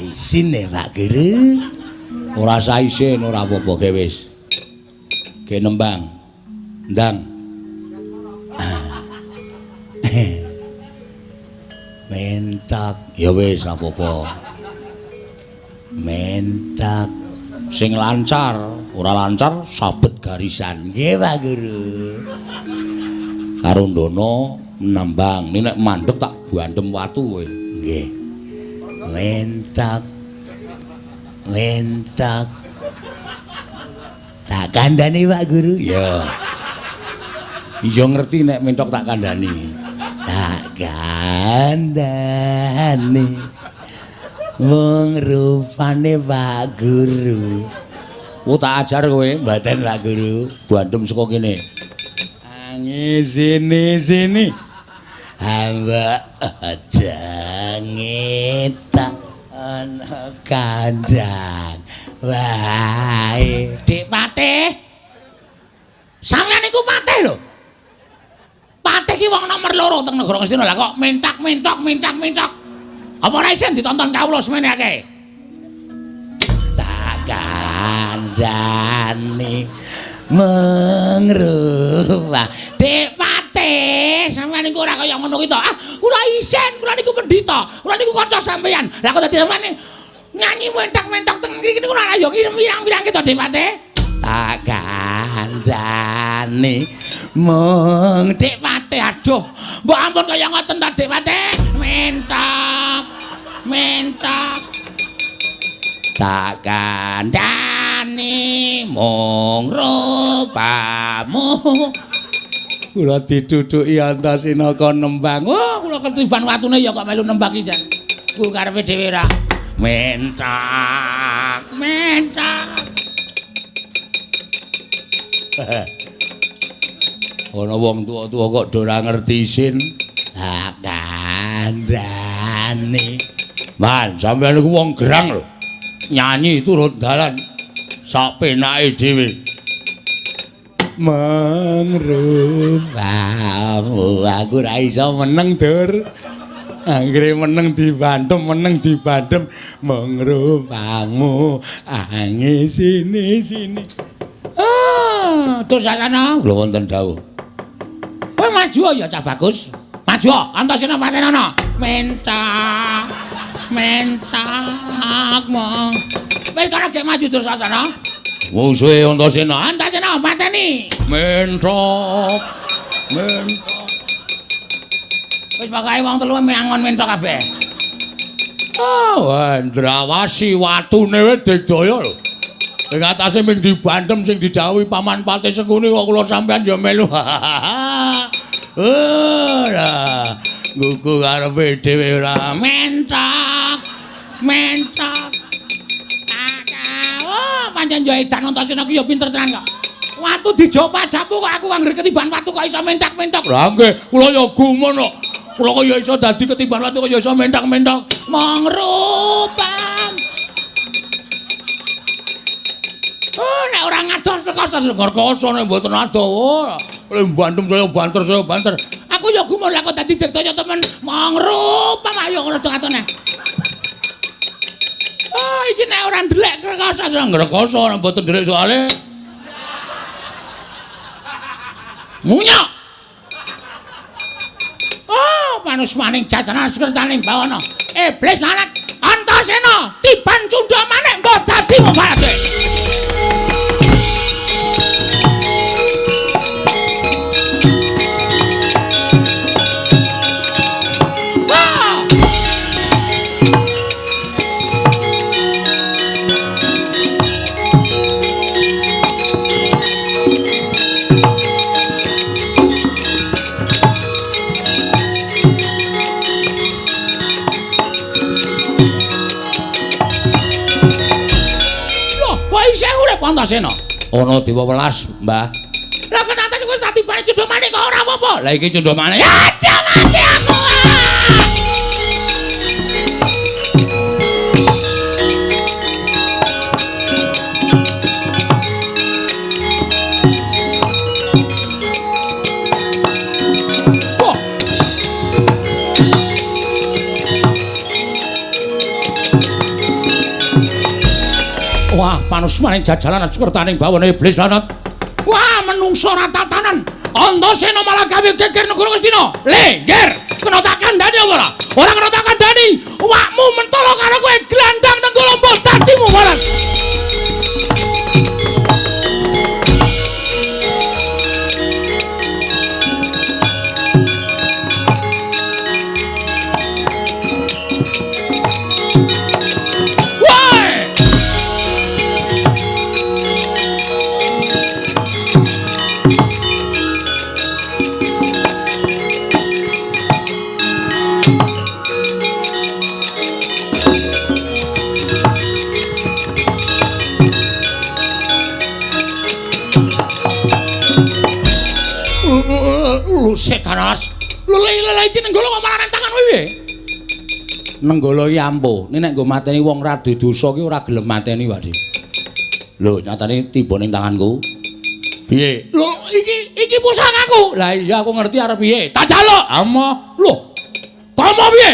Isine Pak Guru. Ora sah isin, ora apa-apa gawe wis. Gawe nembang. Ndang. Mentok. Ya wis apa-apa. Mentok. Sing lancar, ora lancar sabet garisan. Nggih Pak Guru. Karo ndono nembang. Nek mandeg tak bandem watu kowe. Nggih. Mentok. Mentok. Tak kandhani Pak Guru. Ya. Iya ngerti nek mentok tak kandhani. Tak kandhani. Wong rupane Pak Guru. Oh tak ajar kowe. Mboten Pak Guru. Bandem saka kene. Sini. Hamba aja ngetak ana kandhang. Wae. Dik Patih. Sampeyan iku Patih lho. Patih ki wong nomor 2 teng negara Ngastina. Lah kok mentak. Apa ora isin ditonton kawula semene akeh? Tak kandhani mengrupa. Dik Patih, sampeyan niku ora kaya ngono ki to. Ah, kula isin, kula niku pendhita. Kula niku kanca sampeyan. Lah kok dadi sampeyan nyanyi mentak teng mriki niku ora ya pirang-pirang ki to Dik Patih. Tak kandhani mung Dik Patih, aduh. Mbok ampun kaya ngoten ta Dik Patih. Mentak. tak kandhani mung rupamu. Kula dituduki Antasena kon nembang. Oh, kula ketiban watune ya kok melu nembang iki jan. Ku karepe dhewe ra. Mentak. Ana wong tuwa-tuwa kok do ora ngerti isin. Tak kandhani. Man, sampeyan iku wong gerang lho. Nyanyi turun dalan. Sak penake dhewe. Mengrupamu aku ora iso meneng dur. Anggere meneng dibandem mengrupamu sini. Tur sasana Lho wonten dawuh. kowe maju ya Cah Bagus. Maju Antasena Patenana. Mentak mong. Wis kana gek maju tur sasana. Musuhe Antasena. Antasena pateni. Mentok. Wis pokoke wong telu miangon mentok kabeh. Oh, Andrawasi watune wis digdaya lho. Ing atase ming dibandem sing didhawuhi Paman Patih Sengkuni kok kula sampean ya melu. Ora. Gugu karepe dhewe ora Mentok. Oh, pancen yo edan Antasena ku yo pinter tenan kok. Watu dijo pajapu kok aku anggere ketiban watu kok iso mentak-mentak. Lah nggih, kula ya gumun kok. Kula kok ya iso dadi ketiban watu kok ya iso mentak-mentak. Mangrupang. Oh, nek ora ngados rekoso Ngarkoso nek mboten adoh. Oleh bantem saya banter. Aku ya gumun lah kok dadi dikdaya temen. Mangrupang ayo ngono katone. Oh, iki nek ora ndelek rekoso Ngrekoso nek mboten ndelek soalé munyok. Oh, manus maning jajanan sekretaning bawana. Iblis lalat Antasena tiban cundha manik mbok dadi mubalake. Antasena. ana dewa welas, Mbah. Lah kenapa kok tadi bane cundha manik kok ora apa-apa? Lah iki cundha manik. Aja mati aku. Wah, panus maning jajalan sekretaning bawana iblis lanat. Wah, menungso ra tatanan. Antasena malah gawe geger negara Ngastina. Lengger, kena tak kandhani apa ora? Ora kena tak kandhani. Awakmu mentolo karo kowe glandang nang lomba dadimu barang. Lu sedanas. Lele iki nenggala kok marane tangan kowe piye? Nenggala iki ampuh. Nek nggo mateni wong rada dosa ki ora gelem mateni, Pak. Lho, nyatane tiba ning tanganku. Piye? Lho, iki pusakaku. Lah iya aku ngerti arep piye. Tak jaluk. Ama. Lho. Komo piye?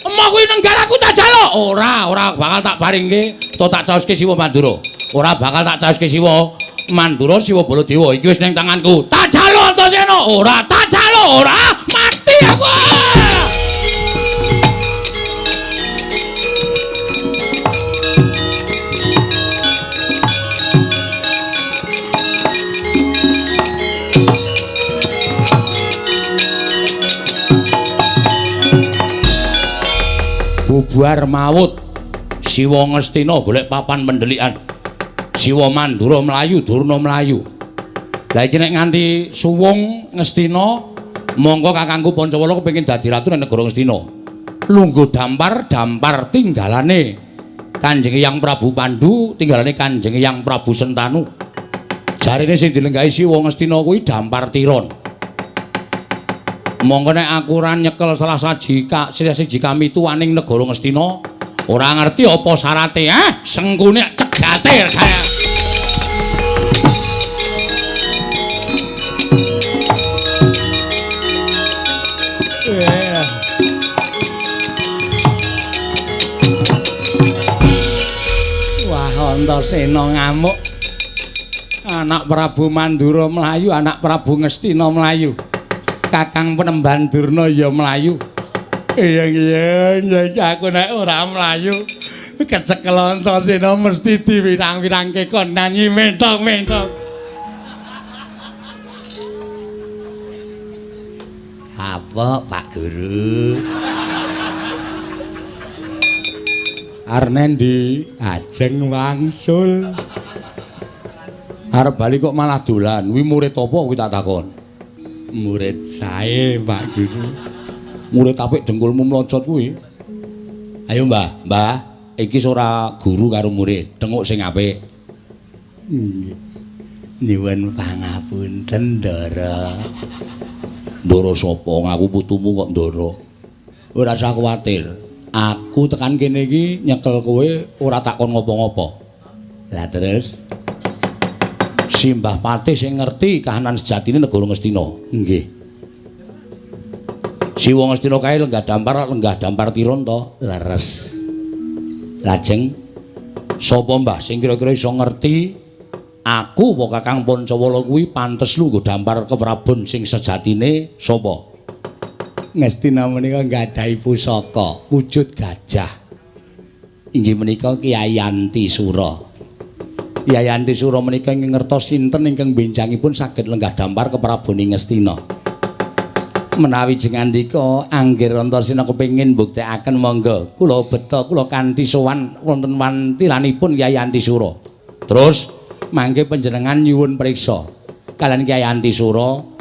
Emah kuwi nenggalaku tak jaluk. Ora bakal tak paringke, to tak caoske Siwa Mandura. Ora bakal tak caoske Siwa Mandura, Siwa Baladewa. Iki wis ning tanganku. Tak jaluk Antasena. Ora tak jaluk, ora. Mati aku. Bubar maut Siwa Ngastina golek papan pendelikan. Siwa Mandura mlayu, Durna mlayu. Lah iki nek nganti suwung Ngastina, mongko kakangku Pancawala kepengin dadi ratu ning negara Ngastina. Lungguh dampar tinggalane Kanjeng Hyang Prabu Pandhu, tinggalane Kanjeng Hyang Prabu Sentanu. Jarine sing dilenggahi Siwa Ngastina kuwi dampar tiron. Monggo nek aku ora nyekel salah siji kami tuwaning negara Ngastina, ora ngerti apa syarate, sengkune cegate kaya. Wah, Antasena ngamuk. Anak Prabu Mandura mlayu, anak Prabu Ngastina mlayu. Kakang Penemban Durna ya mlayu. Iya aku nek ora mlayu kecekel Antasena mesti diwirang-wirangke kon nyanyi mentok-mentok. Apa Pak Guru? Arnendi ajeng wangsul. Arep bali kok malah dolan. Kuwi murid apa kuwi tak takon? Murid sae, Pak Guru. Murid apik dengkulmu mlocot kuwi. Ayo, Mbah, iki ora guru karo murid, denguk sing apik. Nyuwun pangapunten, Ndara. Ndara sapa? Ngaku putumu kok Ndara. Ora usah kuwatir. Aku tekan kene iki nyekel kowe ora takon ngopo-ngopo. Lah terus Simbah Patih sing ngerti kahanan sejatine negara Ngastina. Nggih. Siwa Ngastina kae lenggah dampar tiron to, leres. Lajeng sapa Mbah sing kira-kira iso ngerti aku apa Kakang Pancawala kuwi pantes lu nggo dampar keprabon sing sejatine sapa? Ngastina menika nggadahi pusaka wujud gajah. Inggih menika Kyai Antisura. Kyai Antisura menika ingkang ngertos sinten ingkang benjangipun saged lenggah dampar kepraboning Ngastina. Menawi jengandika Anggir Antasena kepengin mbuktekaken monggo kula beta kula kanthi sowan wonten wantilanipun Kyai Antisura. Terus mangke panjenengan nyuwun priksa kalian Kyai Antisura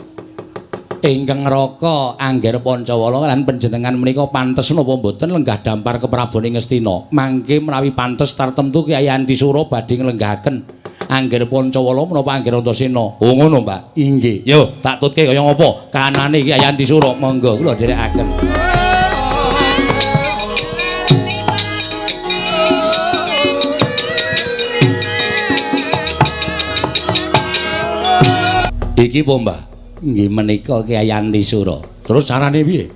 ingkang ngraka Anggir Pancawala lan panjenengan menika pantes napa mboten lenggah dampar kepraboning Ngastina. Mangke menawi pantes tartemtu Kyai Antisura badhe nglenggahaken Anggir Pancawala menapa Anggir Antasena. Oh ngono, Mbak. Inggih. Yo, tak tutke kaya ngapa kanane Kyai Antisura. Monggo kula dherekaken. Iki po, Mbah. Nggih menika Kyai Antisura. Terus carane piye?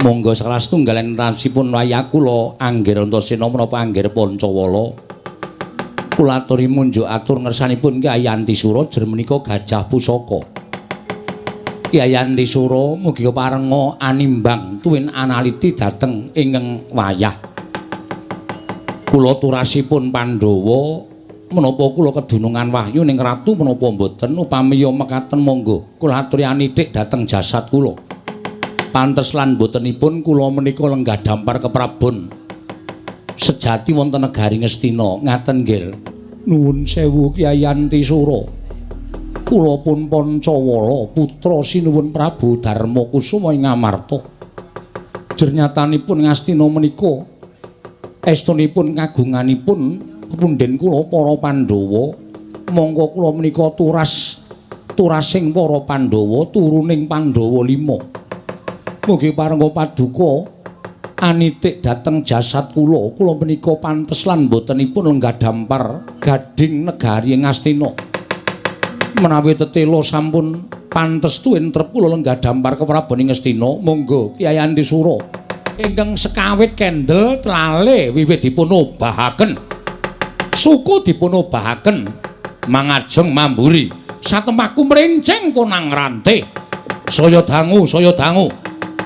Monggo salah setunggalan tasipun wayah kula Anggir Antasena menapa Anggir Pancawala. Kula aturi munjuk atur ngersanipun Kyai Antisura jer menika gajah pusaka. Kyai Antisura mugi parenga animbang tuwin analiti dhateng ingkang wayah. Kula turasipun Pandhawa menapa kula kedunungan wahyu ning ratu menapa mboten upamiya mekaten monggo kula aturi anitik dhateng jasad kula. Pantes lan botenipun kula menika lenggah dampar keprabon sejati wonten negari Ngastina. Ngaten nggih. Nuwun sewu Kyai Antisura. Kula pun Pancawala putra sinuwun Prabu Darmakusuma ing Ngamarta. Jer nyatanipun Ngastina menika estunipun kagunganipun punden kula para Pandhawa. Monggo kula menika turas turasing para Pandhawa turuning Pandhawa 5. Mugi parenga paduka anitik dhateng jasad kula menika pantes lan botenipun lenggah dampar gading negari ing Astina. Menawi tetela sampun pantes tuwin trep kula lenggah dampar keprabaning Astina, monggo Kyai Antisura ingkang sekawit kendel trale wiwit dipun obahaken. Suku dipun obahaken mangajeng mamburi satemahku mrenceng konang rante. Saya dangu.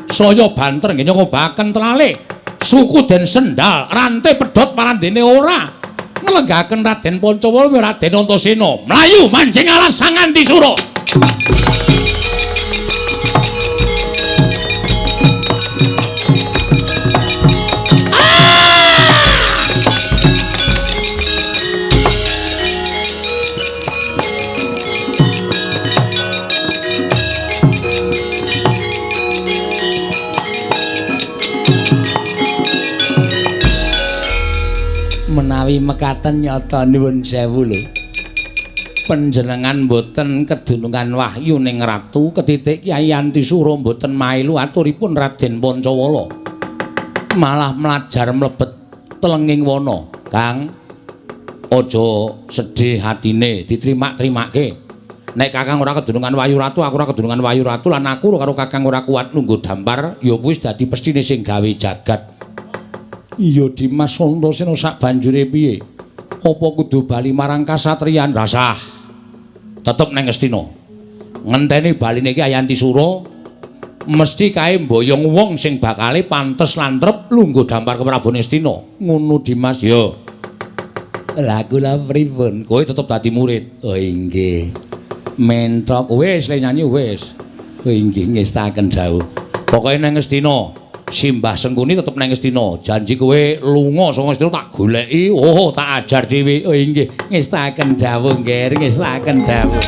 Saya banter nggih ngobahaken trale. Suku den sendal, rante pedhot parandene ora. Nglenggahaken Raden Pancawala Raden Antasena. Mlayu manjing alas Sang Antisura. Menawi mekaten nyata nuwun sewu lho. Panjenengan boten kedunungan wahyu ning ratu ketitik Kyai Antisura boten mailu aturipun Raden Pancawala. Malah mlajar mlebet telenging wana. Kang, aja sedih hatine, ditrimak-trimake. Nek Kakang ora kedunungan wahyu ratu, aku ora kedunungan wahyu ratu lan aku karo Kakang ora kuat lungguh dampar, ya wis dadi pestine sing gawe jagat. Iya Dimas Antasena sak banjure piye? Apa kudu bali marang kasatriyan? Rasah. Tetep nang Astina. Ngenteni baline Kyai Antisura mesti kae mboyong wong sing bakale pantes lan trep lungguh dampar ke Prabu Astina. Ngono Dimas ya. Lah kula pripun? Kowe tetep dadi murid. Oh inggih. Mentok wis le nyanyi wis. Oh inggih ngestaken dawuh. Pokoke nang Astina Simbah Sengkuni tetep nang Astina. Janji kowe lunga saka Astina tak goleki. Oh, tak ajar dhewe. Oh inggih, ngestaken dawuh, Nger, ngestaken dawuh.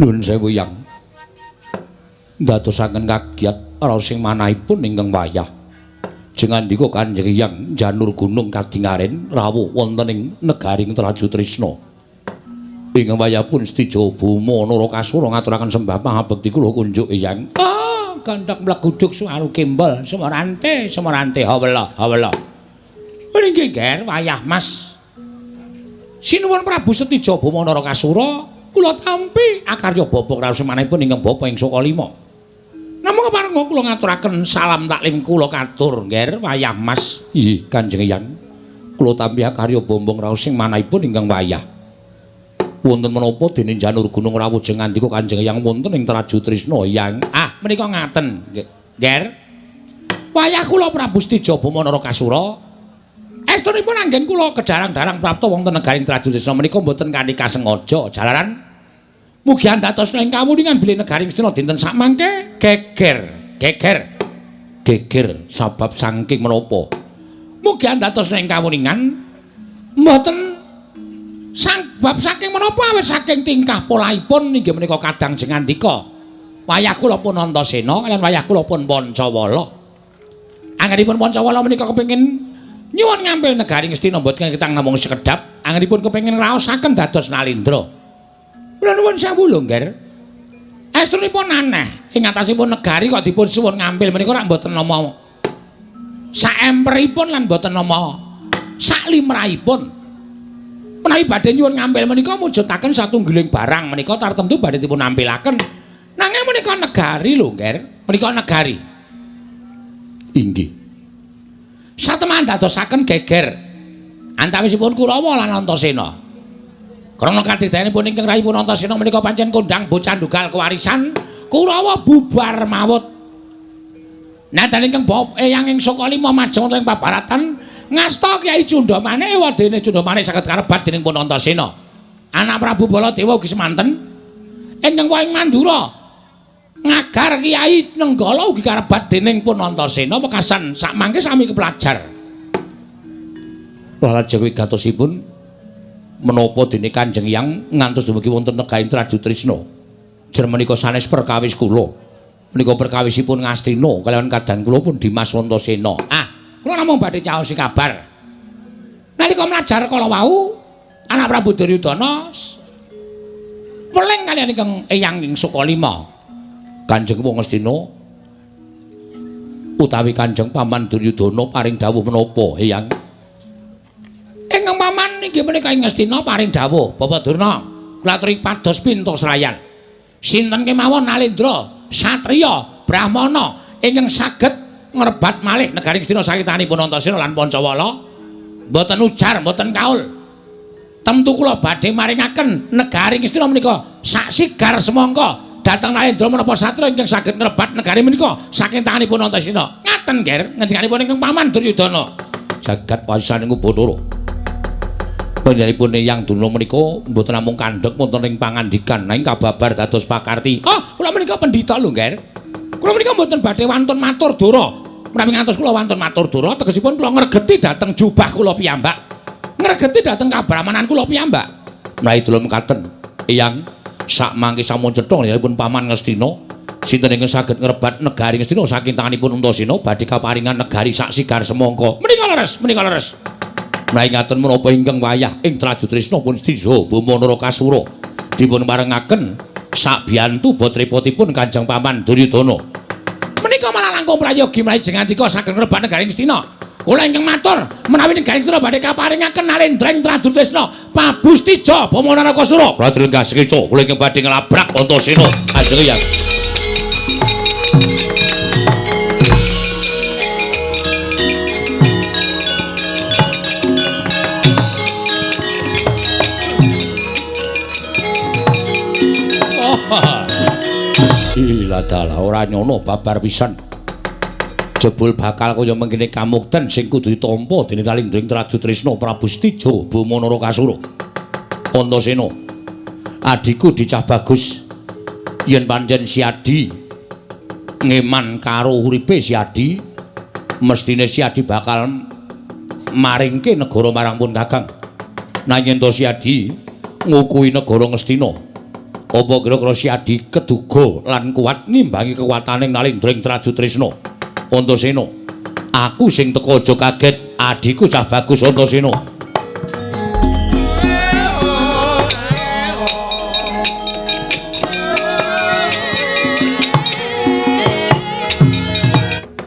Nuwun sewu Yang. Ndadosaken kagiat raos sing manahipun ingkang wayah. Jengandika Kanjeng Hyang janur gunung kadingaren rawuh wonten ing negaring Traju Trisna. Ingkang wayahipun Stijo Buma Narakasura ngaturaken sembah pangabekti kula kunjuk Hyang. Ah, gandhak mleguduk suaru kembel semerante hawela. Nggih, Ger, wayah Mas. Sinuwun Prabu Stijo Buma Narakasura, kula tampi akarya bapa raos sing manahipun ingkang bapa ing Sokalima. Namung parenga kula ngaturaken salam taklim kula katur, Nger, wayah Mas. Nggih, Kanjeng Hyang. Kula tampi karya bombong raos sing manahipun ingkang wayah. Wonten menapa dene janur gunung rawuh jengandika Kanjeng Hyang wonten ing Traju Trisna, Hyang. Ah, menika ngaten, Nger. Wayah kula Prabu Stijo Buma Narakasura. Estunipun anggen kula kedarang-darang prapta wonten negaring Traju Trisna menika mboten kanthi kasengaja. Jalaran mugi andatos ing kawuningan bilih negaring Astina dinten sakmangke geger sabab saking menapa mugi andatos ing kawuningan mboten sabab saking menapa awit saking tingkah polaipun inggih menika kadang jengandika wayah kula pun Antasena lan wayah kula pun Pancawala. Anggenipun Pancawala menika kepengin nyuwun ngampil negaring Astina mboten ketang namung sekedhap, anggenipun kepengin raosaken dados nalindra. Kula nuwun sewu lho, Nger. Estunipun aneh, ing atasipun negari kok dipun suwun ngampil menika rak mboten nama saemperipun lan mboten nama saklimrahipun. Menawi badhe nyuwun ngampil menika mujudaken satunggiling barang menika tartemtu badhe dipun nampilaken. Nanging menika negari lho, Nger. Menika negari. Inggih. Satemah dadosaken geger antawisipun Kurawa lan Antasena. Krana katidayanipun ingkang rayipun Antasena menika pancen kondhang bocah ndugal kewarisan, Kurawa bubar mawut. Nadyan ingkang Eyang ing Sokalima majeng wonten ing pabaratan ngasta Kyai Cundamane wadene Cundamane saged karebat dening pun Antasena. Anak Prabu Baladewa ugi semanten. Ingkang Wahing Mandura ngagar Kyai Nenggala ugi karebat dening pun Antasena wekasan sakmangke sami kepelajar. Lajeng wigatosipun menapa dene Kanjeng Hyang ngantos dumugi wonten negari Trajutrisna. Jer menika sanes perkawis kula. Menika perkawisipun Ngastina kaliyan kadang kula pun Dimas Antasena. Kula namung badhe caosi kabar. Nalika mlajar kala wau, anak Prabu Duryudana weling kaliyan ingkang Eyang ing Sukalima. Kanjeng wong Ngastina utawi Kanjeng Paman Duryudana paring dawuh menapa, Eyang? Ingkang paman inggih menika ing Ngastina paring dawuh, Bapak Durna, kula aturi pados pintoslayan. Sinten kemawon Nalendra, satriya, brahmana ingkang saged ngrebat malih negari Ngastina sakitanipun Antasena lan Pancawala, mboten ujar, mboten kaul. Temtu kula badhe maringaken negari Ngastina menika sak sigar semangka dhateng Nalendra menapa satriya ingkang saged ngrebat negari menika saking tanganipun Antasena. Ngaten, Ger, ngendikanipun ingkang Paman Duryudana. Jagat pasaning Bathara. Panjenenganipun Eyang Durna menika mboten namung kandhek wonten ing pangandikan, nanging kababar dados pakarti. Kula menika pendhita lho, Ger. Kula menika mboten badhe wantun matur dora. Menawi ngantos kula wantun matur dora, tegesipun kula ngregeti dhateng jubah kula piyambak. Ngregeti dhateng kabrahmanan kula piyambak. Menawi delem katen, Eyang sak mangke sampun cetha njenenganipun Paman Ngastina, sinten ingkang saged ngrebat negari Ngastina saking tanganipun Antasena badhe kaparingan negari sak sigar semangka. Menika leres, menika leres. Menawi ngaten menapa ingkang wayah ing Trajutrisna pun Stiza Bama Narakasura dipun parengaken sak biyantu botrepotipun Kanjeng Paman Duryudana. Menika malah langkung prayogi menawi jengandika saged ngrebat negari Ngastina. Kula ingkang matur menawi negari Ngastina badhe kaparingaken Nalendra ing Trajutrisna Prabu Stiza Bama Narakasura. Kula dereng kasekeca kula ingkang badhe nglabrak Antasena Kanjeng Hyang. Iladala ora nyono babar pisan. Jebul bakal kaya mengkene kamukten sing kudu ditampa dening Nalendra Trajutrisna Prabu Stiza Bama Narakasura. Antasena, adhiku dicah bagus. Yen pancen Si Adi ngeman karo uripe Si Adi, mestine Si Adi bakal maringke negara marang pun Kakang. Nanging to Si Adi ngukuhi negara Ngastina. Apa kira-kira Si Adi keduga lan kuat ngimbangi kekuataning Nalendra Trajutrisna? Antasena, aku sing teka aja kaget, adhiku cah bagus Antasena.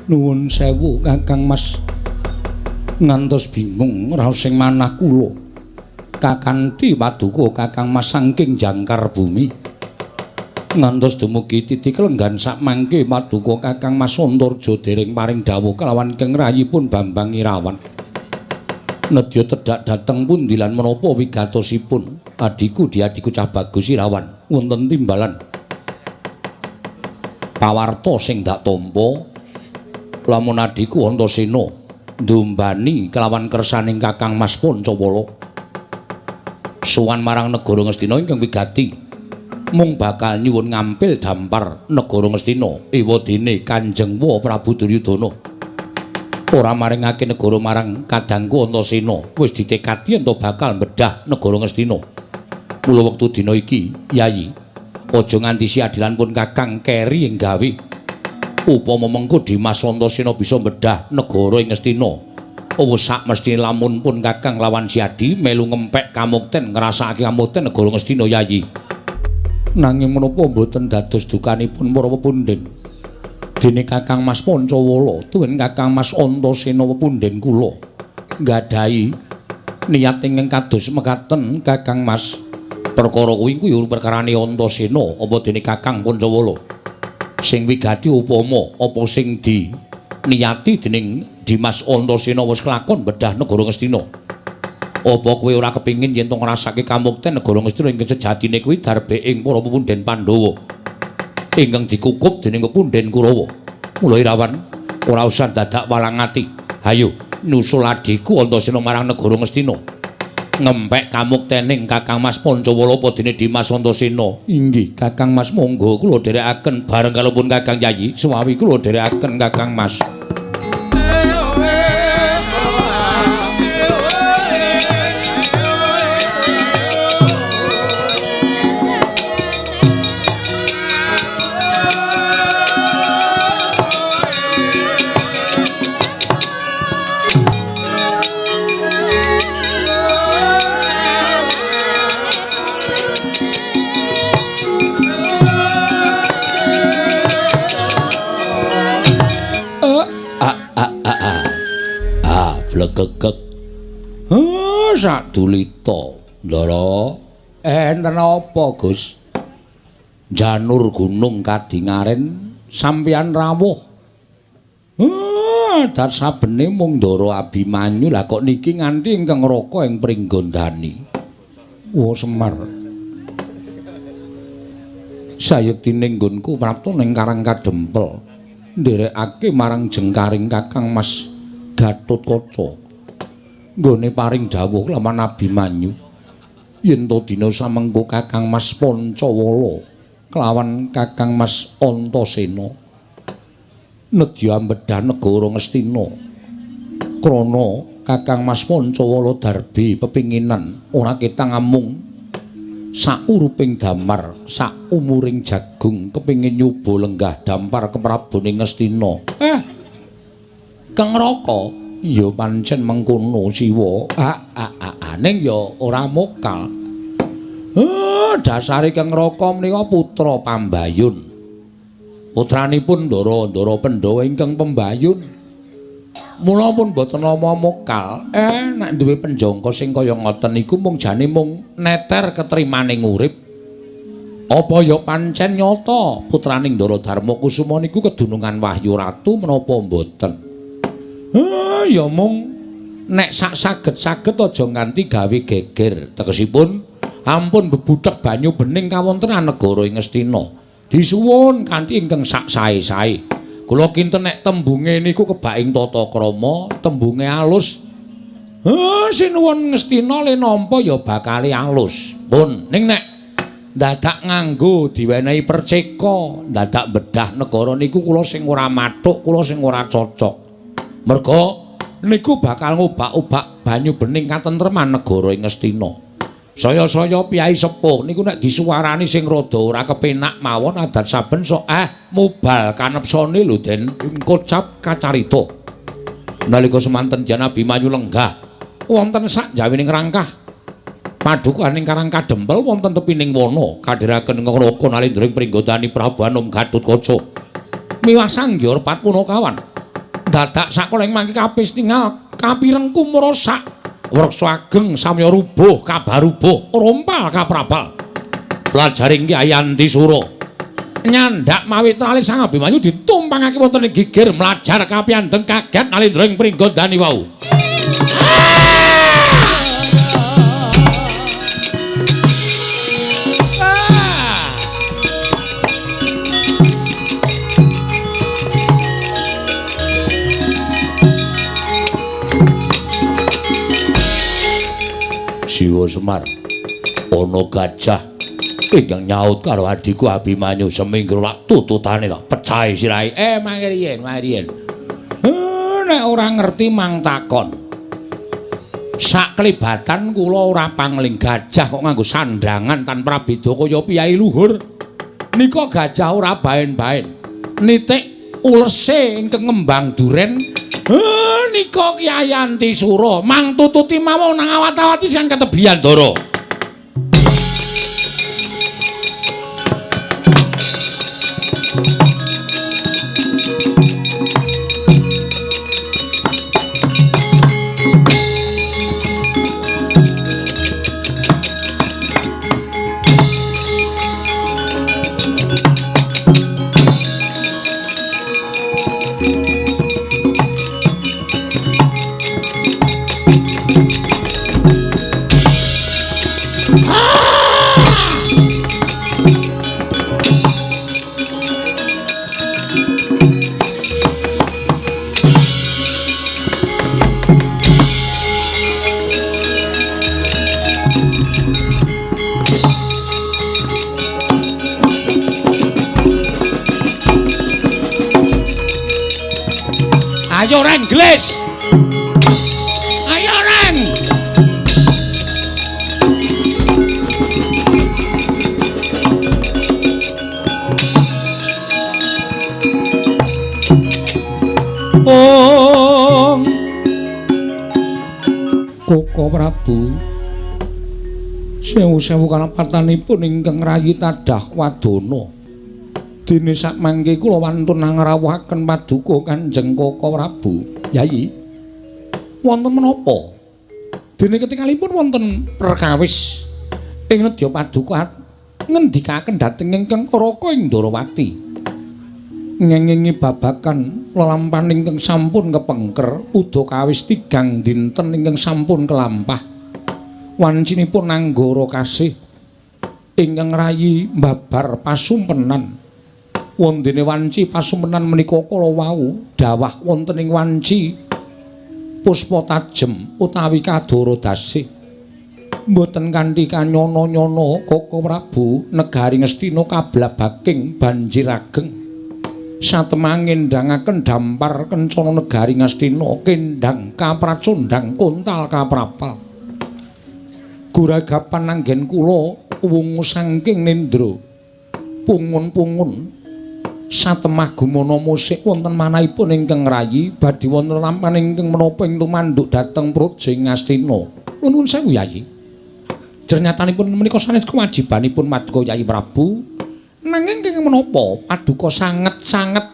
Nuwun sewu Kakang Mas. Ngantos bingung raos sing manah kula. Kakanthi paduka Kakang Mas saking jangkar bumi. Ngantos dumugi titik lenggan sak mangke paduka Kakang Mas Antarja dereng paring dawuh kelawan Kang Rayipun Bambang Irawan. Nedya tedhak dhateng pundi lan menapa wigatosipun? Adiku diadiku cah bagus Irawan wonten timbalan. Pawarta sing dak tampa lamun adiku Antasena ndumbani kelawan kersaning Kakang Mas Pancawala. Suwan marang negara Ngastina ingkang wigati mung bakal nyuwun ngampil dampar negara Ngastina ewadene Kanjeng Prabu Duryudana. Ora maringake negara marang kadangku Antasena, wis ditekadi yen to bakal mbedah negara Ngastina. Mula wektu dina iki, Yayi, aja nganti Si Adilan pun Kakang keri ing gawe. Upama mengko Dimas Antasena bisa mbedah negara ing Ngastina. Sak mesti lamun pun Kakang lawan Si Adi melu ngempek kamukten ngrasakake kamukten negara Ngastina, Yayi. Nanging menapa mboten dados dukanipun para pepundhen. Dene Kakang Mas Pancawala tuwin Kakang Mas Antasena pepundhen kula nggadahi niat ingkang kados mekaten Kakang Mas. Perkara kuwi perkarane Antasena apa dene Kakang Pancawala. Sing wigati upama apa sing di niati dening Dimas Antasena wis kelakon bedah negara Ngastina. Apa kowe ora kepingin yen to ngrasake kamukten negara Ngastina ingkang sejatine kuwi darbeing para pepundhen Pandhawa ingkang dikukup dening pepundhen Kurawa. Mula Irawan ora usah dadak walang ati. Hayo nusul adhiku Antasena marang negara Ngastina. Ngempek kamuktening Kakang Mas Pancawala apa dene Dimas Antasena. Inggih, Kakang Mas, monggo kula dherekaken bareng kalopun Kakang Yayi. Suwawi kula dherekaken Kakang Mas. Sadulita, Ndara. Enten apa, Gus? Janur gunung kadingaren sampeyan rawuh. Dat sabene mung Ndara Abimanyu, lah kok niki nganti ingkang raka ing Pringgondani. Semar. Sayektine nggonku prapta ning Karang Kadempel, ndherekake marang jengkaring Kakang Mas Gatotkaca. Nggone paring dawuh lawan Abimanyu, yen to dina samengko Kakang Mas Pancawala kelawan Kakang Mas Antasena nedya mbedhah negara Ngastina. Krana Kakang Mas Pancawala darbi pepinginan ora ketang amung sauruping damar, saumuring jagung kepingin nyoba lenggah dampar keprabaning Ngastina. Kang Raka, ya pancen mengkono Siwa. Ning ya ora mokal. Dasare Kang Raka menika putra Pambayun. Putranipun Ndara Pandhawa ingkang Pembayun. Mula pun boten nama mokal. Nek duwe penjangka sing kaya ngoten niku mung jane mung neter ketrimaning urip. Apa ya pancen nyata putraning Ndara Darmakusuma niku kedunungan Wahyu Ratu menapa mboten? Ya mung nek sak saged-saged aja nganti gawe geger. Tegesipun ampun bebudhek banyu bening kawontenan negara ing Ngastina. Disuwun kanthi ingkang sak sae-sae. Kula kinten nek tembunge niku kebaing tata krama, tembunge alus. Sinuwun Ngastina le nampa ya bakale alus. Pun ning nek dadak nganggo diwenehi perceka, dadak bedah negara niku kula sing ora mathuk, kula sing ora cocok. Merga niku bakal ngobak-obak banyu bening katentreman negara ing Ngastina. Saya-saya piyai sepuh niku nek disuwarani sing rada ora kepenak mawon adat saben sok mubal kanepsane lho Den kocap kacarita. Nalika semanten Jan Abimanyu lenggah wonten sak jawining rangkah padukaning Karang Kadempel wonten tepining wana kadhiraken Ngraka Nalendra Pringgondani Prabu Anom Gatotkaca. Miwah Sanggyara Patpunakawan. Dadak sakoleng mangke kapis tinggal kapirengku merosak. Wreksa ageng samya rubuh kabarubuh rompal kaprabal pelajaring Kyai Antisura nyandak mawi trali Sang Abimanyu ditumpangake wonten ing geger mlajar kapiyandeng kaget Nalendra ing Pringgondani wau. Siwa Semar, ana gajah ingkang nyaut karo adhiku Abimanyu seminggu lak tututane tak pecahi sirahe. Mangke riyen. Nek ora ngerti mang takon. Sak kelibatan kula ora pangling gajah kok nganggo sandangan tanpa beda kaya piyai luhur. Nika gajah ora baen-baen. Nitik ulese ingkang ngembang duren. Nika Kyai Antisura mang tututi mawon nang awat-awati sing ketebian Ndara. Ayo Reng Glis. Ayo Reng. Koko Prabu. Sewu-sewu kalapatanipun ingkang rayi tadah wadana. Dene sak mangke kula wantun ngrawuhaken paduka Kanjeng Koko Prabu. Yayi, wonten menapa? Dene ketikalipun wonten perkawis ing nedya paduka ngendikaken dhateng ingkang Raka ing Ndarawati. Ngengingi babakan lelampahan ingkang sampun kepengker udakawis 3 dinten ingkang sampun kelampah. Wancinipun Anggara kasih ingkang rayi mbabar pasumpenan. Wondene wanci pasumpenan menika kala wau dawah wonten ing wanci puspa tajem utawi kadara dasih. Mboten kanthi kanyana-nyana Koko Prabu negari Ngastina kablabaking banjir ageng. Satemangin ndangaken dampar kencana negari Ngastina kendhang kapracondhang kontal kaprapal. Guragapan anggen kula wungu saking nendra pungun-pungun satemah gumana musik wonten manahipun ingkang rayi badhe wonten lampan ingkang menapa ing tumanduk dhateng Praja Ngastina. Nuwun sewu Yayi. Jernyatanipun menika sanes kewajibanipun Paduka Yayi Prabu. Nanging kenging menapa Paduka sanget-sanget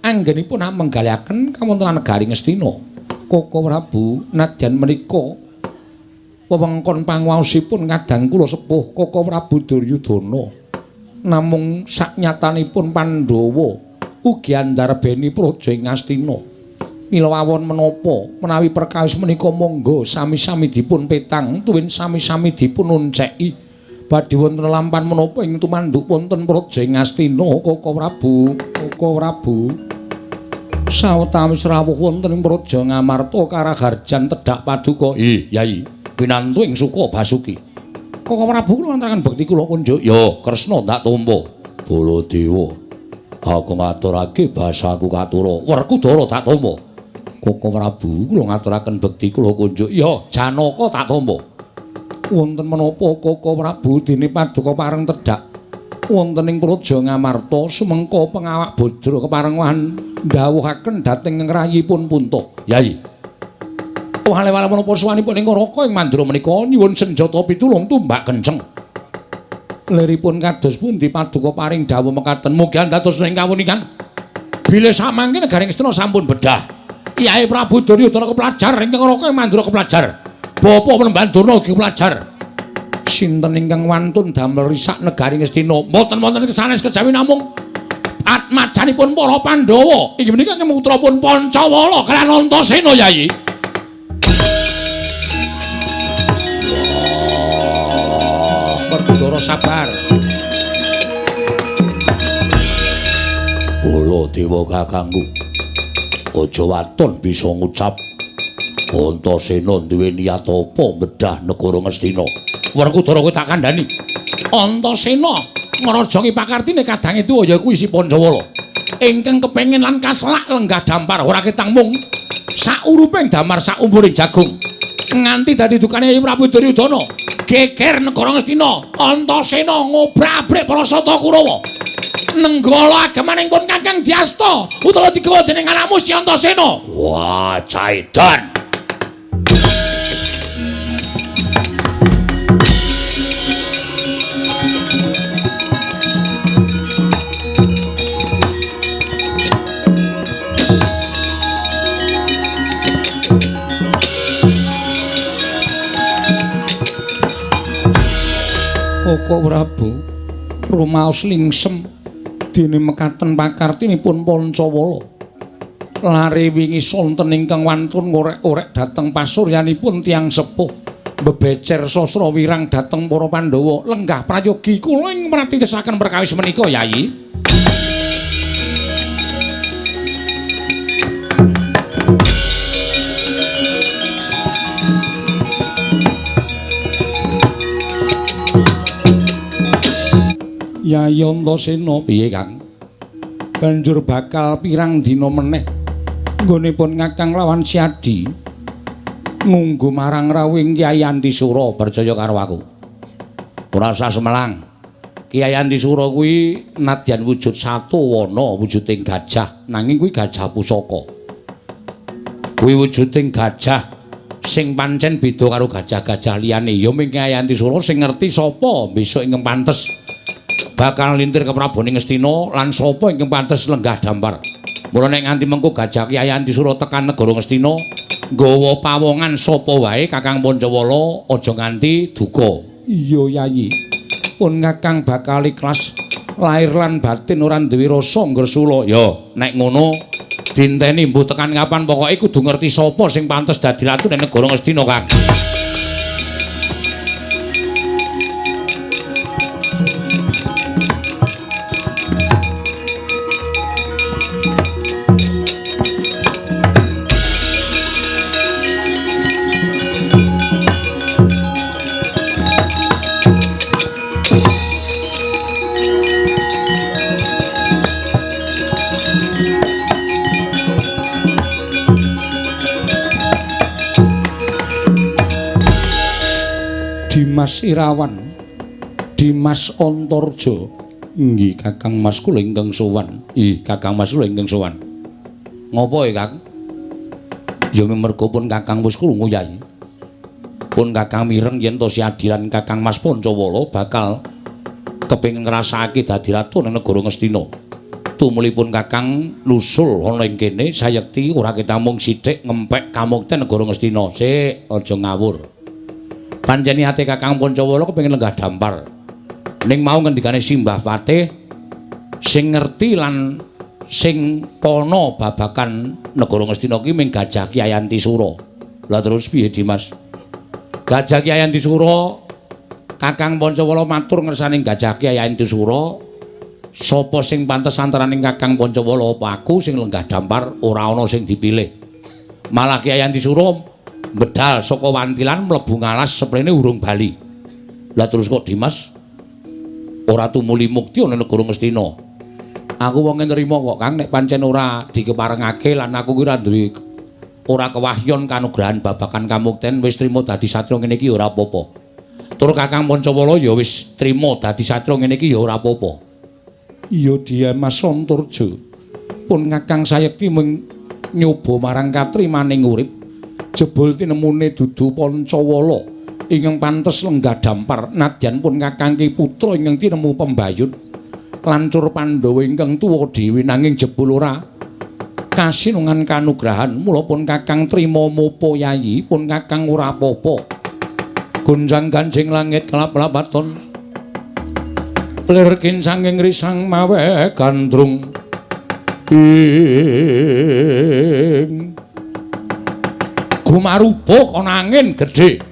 anggenipun menggalihaken kawontenan negari Ngastina. Koko Prabu nadyan menika wewengkon panguwasipun kadang kula sepuh Koko Prabu Duryudana. Namung saknyatanipun Pandhawa ugi andarbeni Praja Ngastina. Mila wawon menapa menawi perkawis menika monggo sami-sami dipun petang tuwin sami-sami dipun unceki badhe wonten lampan menapa ing tumanduk wonten Praja Ngastina. Koko Prabu sawetawis rawuh wonten ing Praja Ngamarta Karaharjan tedhak Paduka. Yayi, pinantu ing Suka Basuki. Koko Prabu kula ngaturaken bekti kula kunjuk. Ya, Kresna tak tampa. Baladewa. Aku ngaturake basaku katura. Werkudara tak tampa. Koko Prabu kula ngaturaken bekti kula kunjuk. Ya, Janaka tak tampa. Wonten menapa Koko Prabu dene Paduka pareng tedhak wonten ing Praja Ngamarta sumengka pengawak Badra keparengan ndhawuhaken dhateng ngrayipun Punta. Yayi. Wale-wale menapa suwanipun ing Raka ing Mandura menika nyuwun senjata pitulung tumbak kenceng. Liripun kados pundi Paduka paring dawuh mekaten mugi dados ing kawunikan. Bilih samangke negari Ngastina sampun bedah. Kyai Prabu Duryudana kepelajar ingkang Raka ing Mandura kepelajar. Bapa Penemban Durna ugi kepelajar. Sinten ingkang wantun damel risak negari Ngastina? Mboten wonten sanes kejawi namung atmajanipun para Pandhawa. Inggih menika putrapun Pancawala kaliyan Antasena Yayi. Werkudara sabar. Baladewa kakangku. Aja waton bisa ngucap Antasena duwe niat apa bedah negara Ngastina. Werkudara kowe tak kandhani. Antasena ngrajoki pakartine kadange tuwa ya kuwi si Pancawala. Ingkang kepengin lan kaselak lenggah dampar ora ketang mung sak uruping damar sak umpuring jagung. Nganti dadi dukane Prabu Duryudana. Geger negara Ngastina, Antasena ngobrak-abrik para sata Kurawa. Nenggala agemaning pun Kakang Dyasta utawa digawa dening anakmu si Antasena. Wah, caidan. Koko Prabu rumaos lingsem dene mekaten pakartinipun Pancawala. Lare wingi sonten ingkang wantun ngorek-orek dhateng pasuryanipun tiyang sepuh. Bebecer sastra wirang dhateng para Pandhawa lenggah prayogi kula ing mratitesaken perkawis menika Yayi. Yayi Antasena piye Kang? Banjur bakal pirang dina meneh nggonipun Kakang lawan Siadi ngunggu marang rawing Kyai Antisura percaya karo aku. Ora usah semelang. Kyai Antisura kuwi nadyan wujud satuwana wujuding gajah nanging kuwi gajah pusaka. Kuwi wujuding gajah sing pancen beda karo gajah-gajah liyane. Ya ming Kyai Antisura sing ngerti sapa besok ingkang pantes bakal lintir ke Praboning Ngastina lan sapa ingkang pantes lenggah dampar. Mula nek nganti mengko gajah Kyai Antisura tekan negara Ngastina, nggawa pawongan sapa wae Kakang Pancawala aja nganti duka. Iya Yayi. Pun Kakang bakal ikhlas lahir lan batin ora duwe rasa ngresula. Ya, nek ngono dinteni mbuh tekan kapan pokoke kudu ngerti sapa sing pantes dadi ratu ning negara Ngastina, Kang. Dimas Irawan, Dimas Antarja. Nggih, Kakang Mas kula ingkang sowan. Ih, Kakang Mas kula ingkang sowan. Ngopo ya, Kang? Ya mergo pun Kakang wis krungu Yai. Pun Kakang mireng yen to si adilan Kakang Mas Pancawala bakal kepengin ngrasakake dadi ratu ning negara Ngastina. Tumulipun Kakang nusul ana ing kene sayekti ora ketamung sithik ngempek kamukten negara Ngastina. Sik, aja ngawur. Panjeni ate Kakang Pancawala kepengin lenggah dampar. Ning mau ngendikane Simbah Patih sing ngerti lan sing pono babakan negara Ngastina ki mung Gajah Ki Ayanti Sura. Lah terus piye Dimas? Gajah Ki Ayanti Sura Kakang Pancawala matur ngersaning Gajah Ki Ayanti Sura, sapa sing pantes antaraning Kakang Pancawala apa aku sing lenggah dampar ora ana sing dipilih. Malah Ki Ayanti Sura bedal saka wantilan mlebu ngalas seprene urung bali. Lah terus kok Dimas ora tumuli mukti ana negara Ngastina. Aku wong nrimo kok Kang nek pancen ora dikeparengake lan aku ki ora duwe ora kewahyon kanugrahan babakan kamukten wis trima dadi satria ngene iki ya ora apa-apa. Tur Kakang Pancawala ya wis trima dadi satria ngene iki ya ora apa-apa. Iya Dimas Antarja. Pun Kakang sayekti mung nyoba marang katrimaning urip. Jebul tinemune dudu Pancawala ingkang pantes lenggah dampar nadyan pun Kakang Ki putra ingkang tinemu pembayun lancur Pandhawa ingkang tuwa dhewe nanging jebul ora kasinungan kanugrahan mula pun Kakang trima mopo Yayi pun Kakang ora apa-apa. Gunjang ganjing langit kelap-lapaton lir kincanging risang mawe gandrung gumarupa kana angin gedhe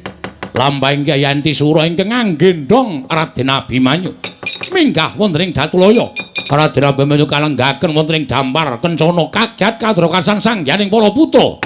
lambahing Ki Ayanti Sura ingkang anggendhong Raden Abimanyu minggah wonten ing Datulaya. Raden Abimanyu kalenggaken wonten ing dampar kencana kaget kadra kasangsayaning para putra.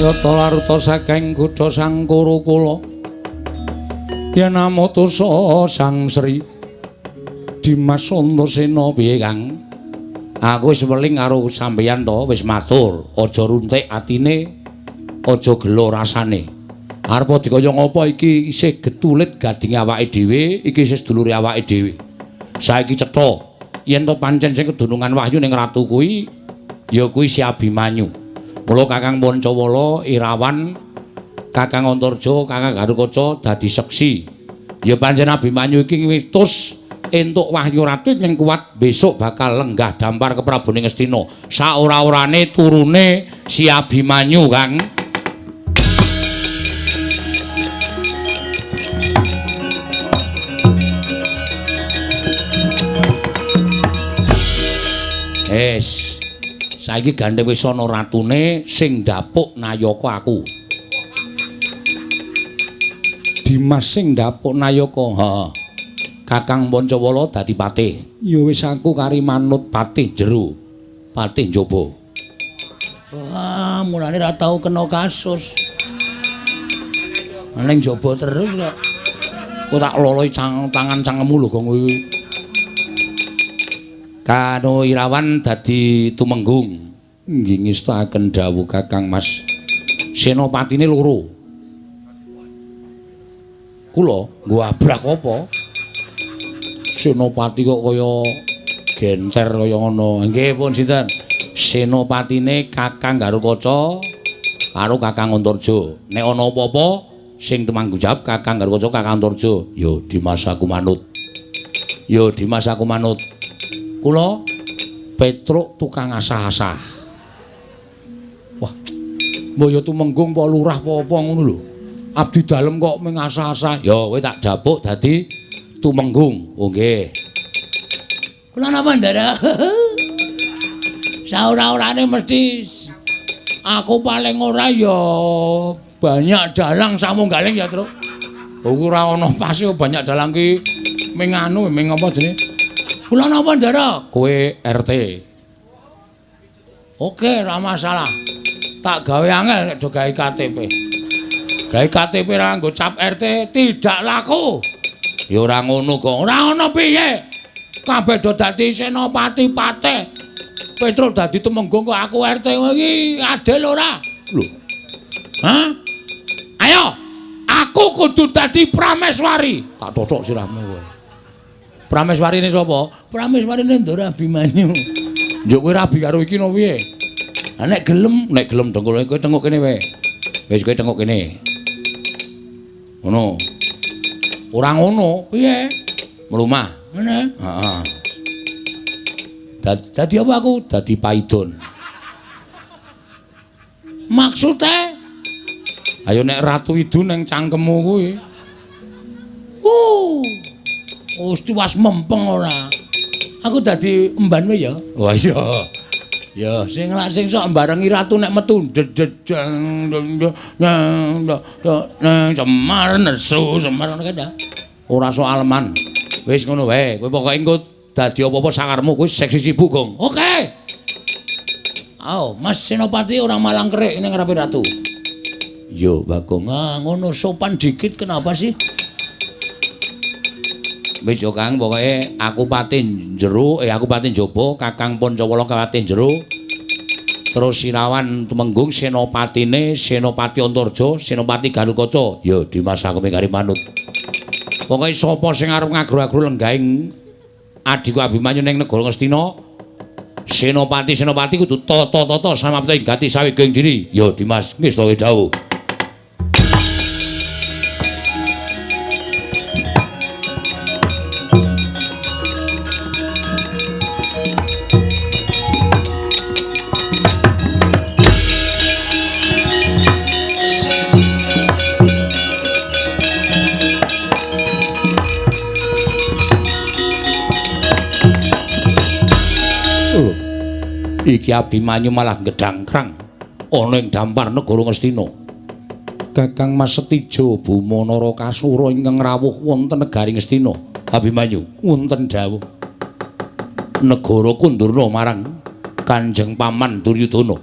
Yata laruta saking kutha Sangkara kula yen amotosa Sang Sri Dimas Antasena piye Kang? Aku wis weling karo sampeyan to, wis matur, aja runtik atine, aja gelo rasane. Arep dikaya ngapa iki isih getulit gading awake dhewe, iki isih sedulure awake dhewe. Saiki cetha yen to pancen sing kedunungan wahyu ning ratu kuwi ya kuwi si Abimanyu. Mula Kakang Pancawala, Irawan, Kakang Antarja, Kakang Garukaca dadi seksi. Ya pancen Abimanyu iki witus entuk wahyu ratu ing kuat besok bakal lenggah dampar ke Prabu Ngastina. Saora-orane turune si Abimanyu, Kang. Saiki gandeng wis ana ratune sing ndapuk Nayaka aku. Dimas sing ndapuk Nayaka. Heeh. Kakang Pancawala dadi patih. Ya wis aku kari manut patih jero. Patih njaba. Wah, mulane ra tau kena kasus. Ning njaba terus kok. Kok tak loloi tangan cangkemmu lho kok kowe. Kano Irawan dadi tumenggung. Nggih ngestaken dawuh Kakang Mas. Senopatine loro. Kula nggo abrak apa? Senopati kok kaya genter kaya ngono. Nggih pun sinten? Senopatine Kakang Garukaca karo Kakang Antarja. Nek ana apa-apa sing temanggung jawab Kakang Garukaca Kakang Antarja. Ya Dimas aku manut. Ya Dimas aku manut. Kula Petruk tukang asah-asah. Wah. Mbok ya tumenggung apa lurah apa ngono lho. Abdi dalem kok mengasah-asah. Ya kowe tak dapuk dadi tumenggung. Oh nggih. Kula napa ndara? Saora-orane mesti aku paling ora ya banyak dalang samunggaling ya, Truk. Ora ana pas banyak dalang ki ming anu ming apa jenenge? Kula napa ndara? Kowe RT. Oke, ora masalah. Tak gawe angel nek do gawe KTP. Gawe KTP ra nggo cap RT tidak laku. Ya ora ngono kok. Ora ono piye. Kabeh do dadi senopati patih. Petruk dadi tumenggung kok aku RT iki adil ora? Lho. Hah? Ayo. Aku kudu dadi prameswari. Tak cocok sirahmu kowe. Prameswarine sapa? Prameswarine Ndara Abimanyu. Njuk kowe rabi karo iki no piye? Lah nek gelem dengkul kowe tengok kene wae. Wis kowe tengok kene. Ngono. Ora ngono, piye? Mlumah. Ngene? Heeh. Dadi apa aku? Dadi paidon. Maksude? Ayo nek ratu idu ning cangkemmu kuwi. Gusti was mempeng ora. Aku dadi emban wae ya. Wah iya. Ya sing sok mbarengi ratu nek metu Semar nesu Semar ngono kae. Ora soal man. Wis ngono wae. Kowe pokoke engko dadi apa-apa sakarmu kowe seksi sibuk, Gong. Oke. Ayo, Mas Senopati orang malang kerik ning ngarepe ratu. Yo, Bagong. Ah, ngono sopan dikit kenapa sih? Wis yo Kang, pokoke aku patin jero, aku patin jaba, Kakang Pancawala patin jero. Terus Sirawan tumenggung senopatine Senopati Antarja, Senopati Garukaca. Ya Dimas aku mingkari manut. Pokoke sapa sing arep ngagru-agru lenggahing adhiku Abimanyu ning negara Ngastina, Senopati kudu tata-tata samapta ing gati saweging diri. Ya Dimas, wis to dawuh. Iki Abimanyu malah gedangkrang ana ing dampar negara Ngastina. Kakang Mas Setija Bumanara Kasura ingkang rawuh wonten negari Ngastina. Abimanyu wonten dawuh negara kundurna marang Kanjeng Paman Duryudana.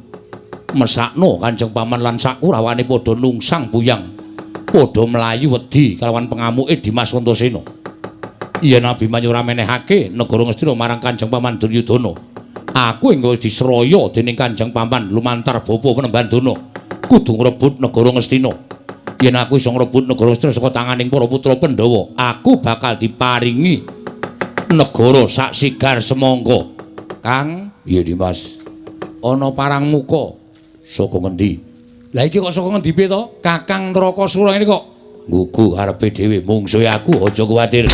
Mesakno Kanjeng Paman lan sakurawane padha nungsang buyang, padha mlayu wedi kalawan pengamuke Dimas Antasena. Yen Abimanyu ora menehake negara Ngastina marang Kanjeng Paman Duryudana, aku engko wis disraya dening Kanjeng Paman lumantar bapa Panembandana kudu ngrebut negara Ngastina. Yen aku iso ngrebut negara Ngastina saka tanganing para putra Pandhawa, aku bakal diparingi negara sak sigar semangka. Kang, iya Dimas. Ana parang muka saka ngendi? Lah iki kok saka ngendi piye to? Kakang Nrakasura ini kok nggugu arepe dhewe mungsuhe aku, aja kuwatir.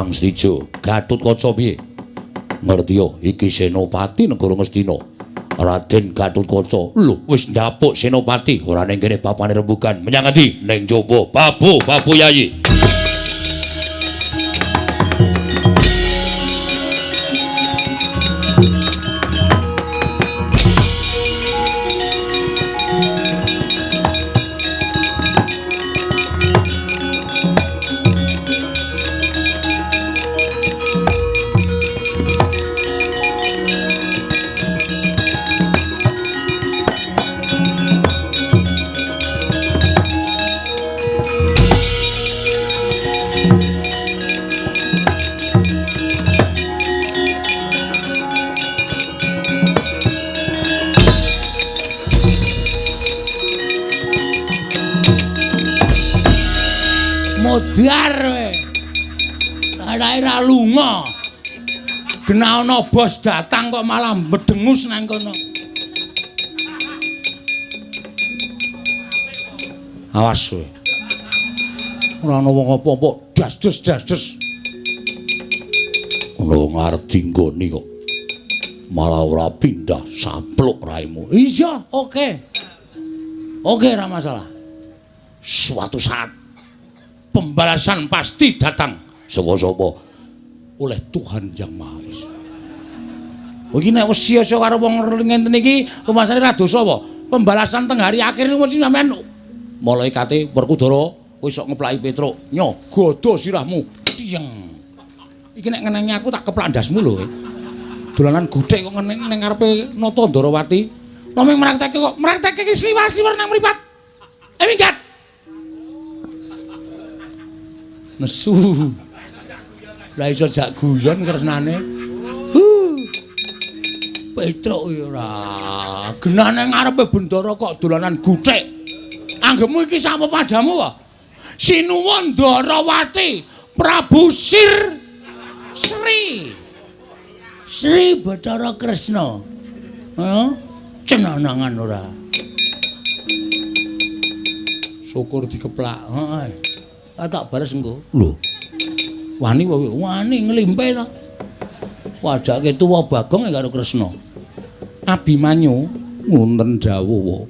Kakang Setijo, Gatotkaca piye? Ngerti yo, iki Senopati negara Ngastina. Raden Gatotkaca, lho wis ndapuk Senopati, ora ning kene papane rembugan. Menyang endi? Ning jaba. Babu Yayi. Modar we. Adae ra lunga. Kena ana bos datang kok malah bedengus nang kono. Awas we. Ora ana wong apa-apa, das-des. Ono ngarep dinggoni kok. Malah ora pindah sampluk raimu. Iya, oke. Oke, ora masalah. Suatu saat Pembalasan pasti datang. sapa-sapa Oleh Tuhan Yang Maha Esa. Iki nek wis sia-sia karo wong ngenten iki, rumasane ra dosa apa? Pembalasan teng hari akhir niku mesti sampean malaikate Werkudara kowe sok ngeplaki Petruk. Nyo, godo sirahmu. Tiyeng. Iki nek ngenengi aku tak keplak ndasmu lho. Dolanan guthik kok ngeneng ning ngarepe Nata Ndarawati. Lameng mraktekke iki sliwar-sliwar nang mripat. Minggat. Nesu. Lah iso jak guyon kresnane. Petruk ya ora. Genane ngarepe bendara kok dolanan guthik. Anggepmu iki sapa padamu wae? Sinuwun Ndarawati, Prabu Sri Bathara Kresna. Heh, cenanangan ora. Syukur dikeplak. Heeh. Tak bares engko. Lho, Wani nglimpe ta. Wajake tuwa Bagong karo Kresna. Abimanyu wonten dawuh.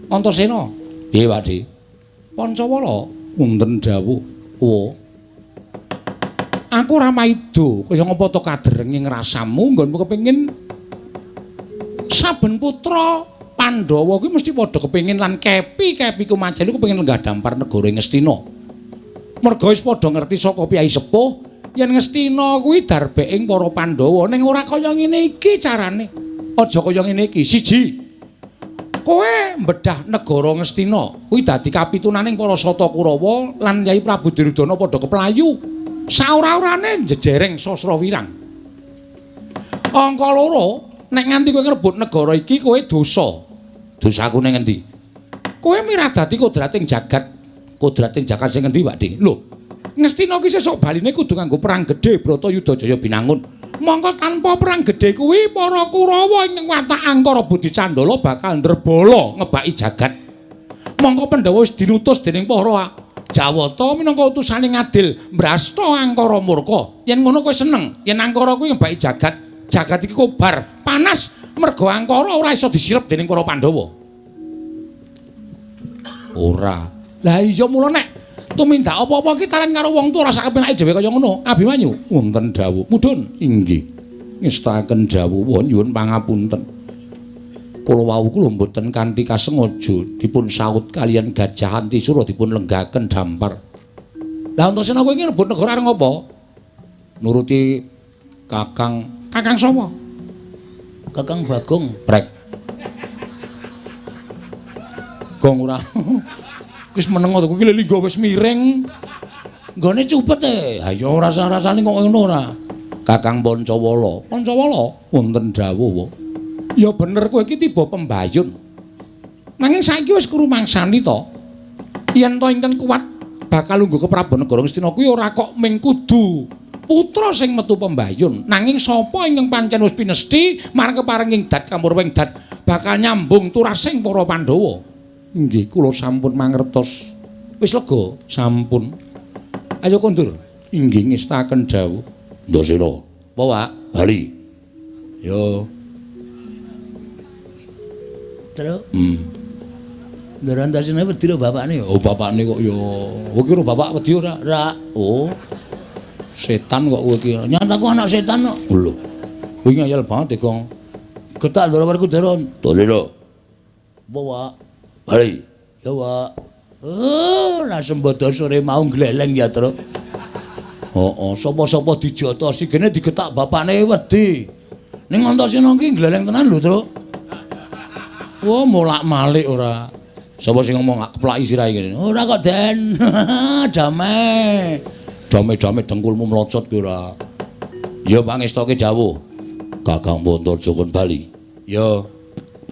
Antasena, piye Pakde? Pancawala wonten dawuh. Aku ora maido kaya ngapa to kaderenging rasamu nggonmu kepengin saben putra Pandhawa kuwi mesti padha kepengin lan kepi ku manjen kepengin lenggah dampar negara Ngastina. Merga wis padha ngerti saka piyai sepuh yen Ngastina kuwi darbeking para Pandhawa ning ora kaya ngene iki carane. Aja kaya ngene iki. Siji, kowe mbedah negara Ngastina kuwi dadi kapitunaning para Sata Kurawa lan Kyai Prabu Duryudana padha keplayu. Saora-orane jejereng sastra wirang. Angka loro, nek nganti kowe ngrebut negara iki kowe dosa. Dosaku ning endi? Kowe miradati kodrating jagat. Kodrating jagat sing endi, Pakde? Lho, Ngastina ki sesuk baline kudu nganggo perang gedhe Bratayuda Jaya binangun. Mongko tanpa perang gedhe kuwi para Kurawa ing watak Angkara Budi Candala bakal ndrebala ngebaki jagat. Mongko Pandhawa wis dinutus dening para Jawata minangka utusane ngadil mbrasta Angkara murka. Yen ngono kowe seneng, yen Angkara kuwi ngebaki jagat, jagat iki kobar, panas merga Angkara ora iso disirep dening para Pandhawa. Ora. Lah iya mula nek tumindak apa-apa ki taran karo wong tuwa rasa kepenake dhewe kaya ngono. Abimanyu wonten dawuh. Mudhun inggih. Ngestaken dawuh nyuwun pangapunten. Kula wau kula mboten kanthi kasengaja dipun saut kalian Gajah Antisura dipun lenggaken dampar. Lah Antasena kowe iki rebut negara areng apa? Nuruti Kakang sapa? Kakang Bagong. Brek. Gong ora. Wis meneng to kuwi linggo wis miring. Nggone cupet e. Ha ya rasa-rasane kok ngono ora. Kakang Pancawala. Pancawala wonten dawuh. Ya bener kowe iki tiba pembayun. Nanging saiki wis krumangsani to. Yen to ingkang kuat bakal lungguh ke Prabu Negara Ngastina kuwi ora kok mung kudu putra sing metu pembayun, nanging sapa ingkang pancen wis pinesti marang keparenging dat kamurweng dat bakal nyambung turasing para Pandhawa. Nggih, kula sampun mangertos. Wis lega, sampun. Ayo kondur. inggih ngestaken dawuh. Ndosena. Apa, Pak? Bali. Yo. Terus? Ndaran tasine wedi lho bapakne. Oh, bapakne kok yo. Kowe kira bapak wedi ora? Ra. Oh. Setan kok kowe iki. Nyataku anak setan kok. Lho. Kowe ngayal banget Kong. Getak ndoro karo Deron. Ndosena. Apa, Pak? Bali. Ya, Pak. Oh, ra sembodo sore mau gleleng ya, Tru. Oh, sapa-sapa dijotosi gene digetak bapakne wedi. Ning Antasena iki gleleng tenan lho, Tru. Wah, molak-malik ora. Sapa sing ngomong gak keplaki sirahe kene? Ora kok, Den. Damai. Damai-damai dengkulmu mlocot ki ora. Ya pangestoke dawuh. Kakang Wantarja kon Bali. Ya.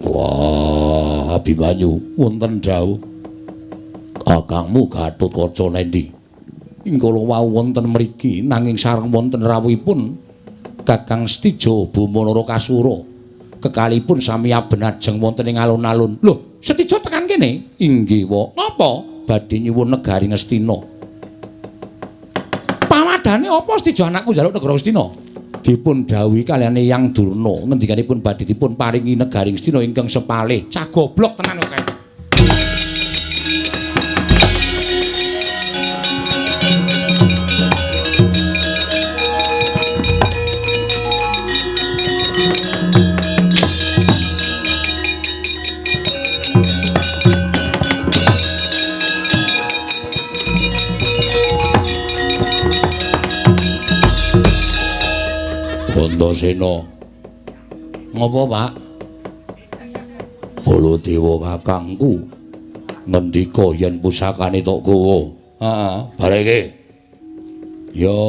Wah, Abimanyu Wonten dawuh. kakangmu Gatotkaca nendi? Ingkala wau wonten mriki nanging sareng wonten rawuhipun Kakang Stijo Bumanara Kasura. Kekalipun sami abenajeng wonten ing alun-alun. Lho, Stijo tekan kene? Inggih, Wa. Napa? Badhe nyuwun negari Ngastina. Pawadane apa Stijo anakku njaluk negara Ngastina? Dipun dawuhi kaliyan Eyang Durna ngendikanipun badhe dipun paringi negari Ngastina ingkang sepalih. Cah goblok tenan kok. Antasena. Ngopo, Pak? Baladewa kakangku ngendika yen pusakane tok gawa. Heeh. Bareke. Ya.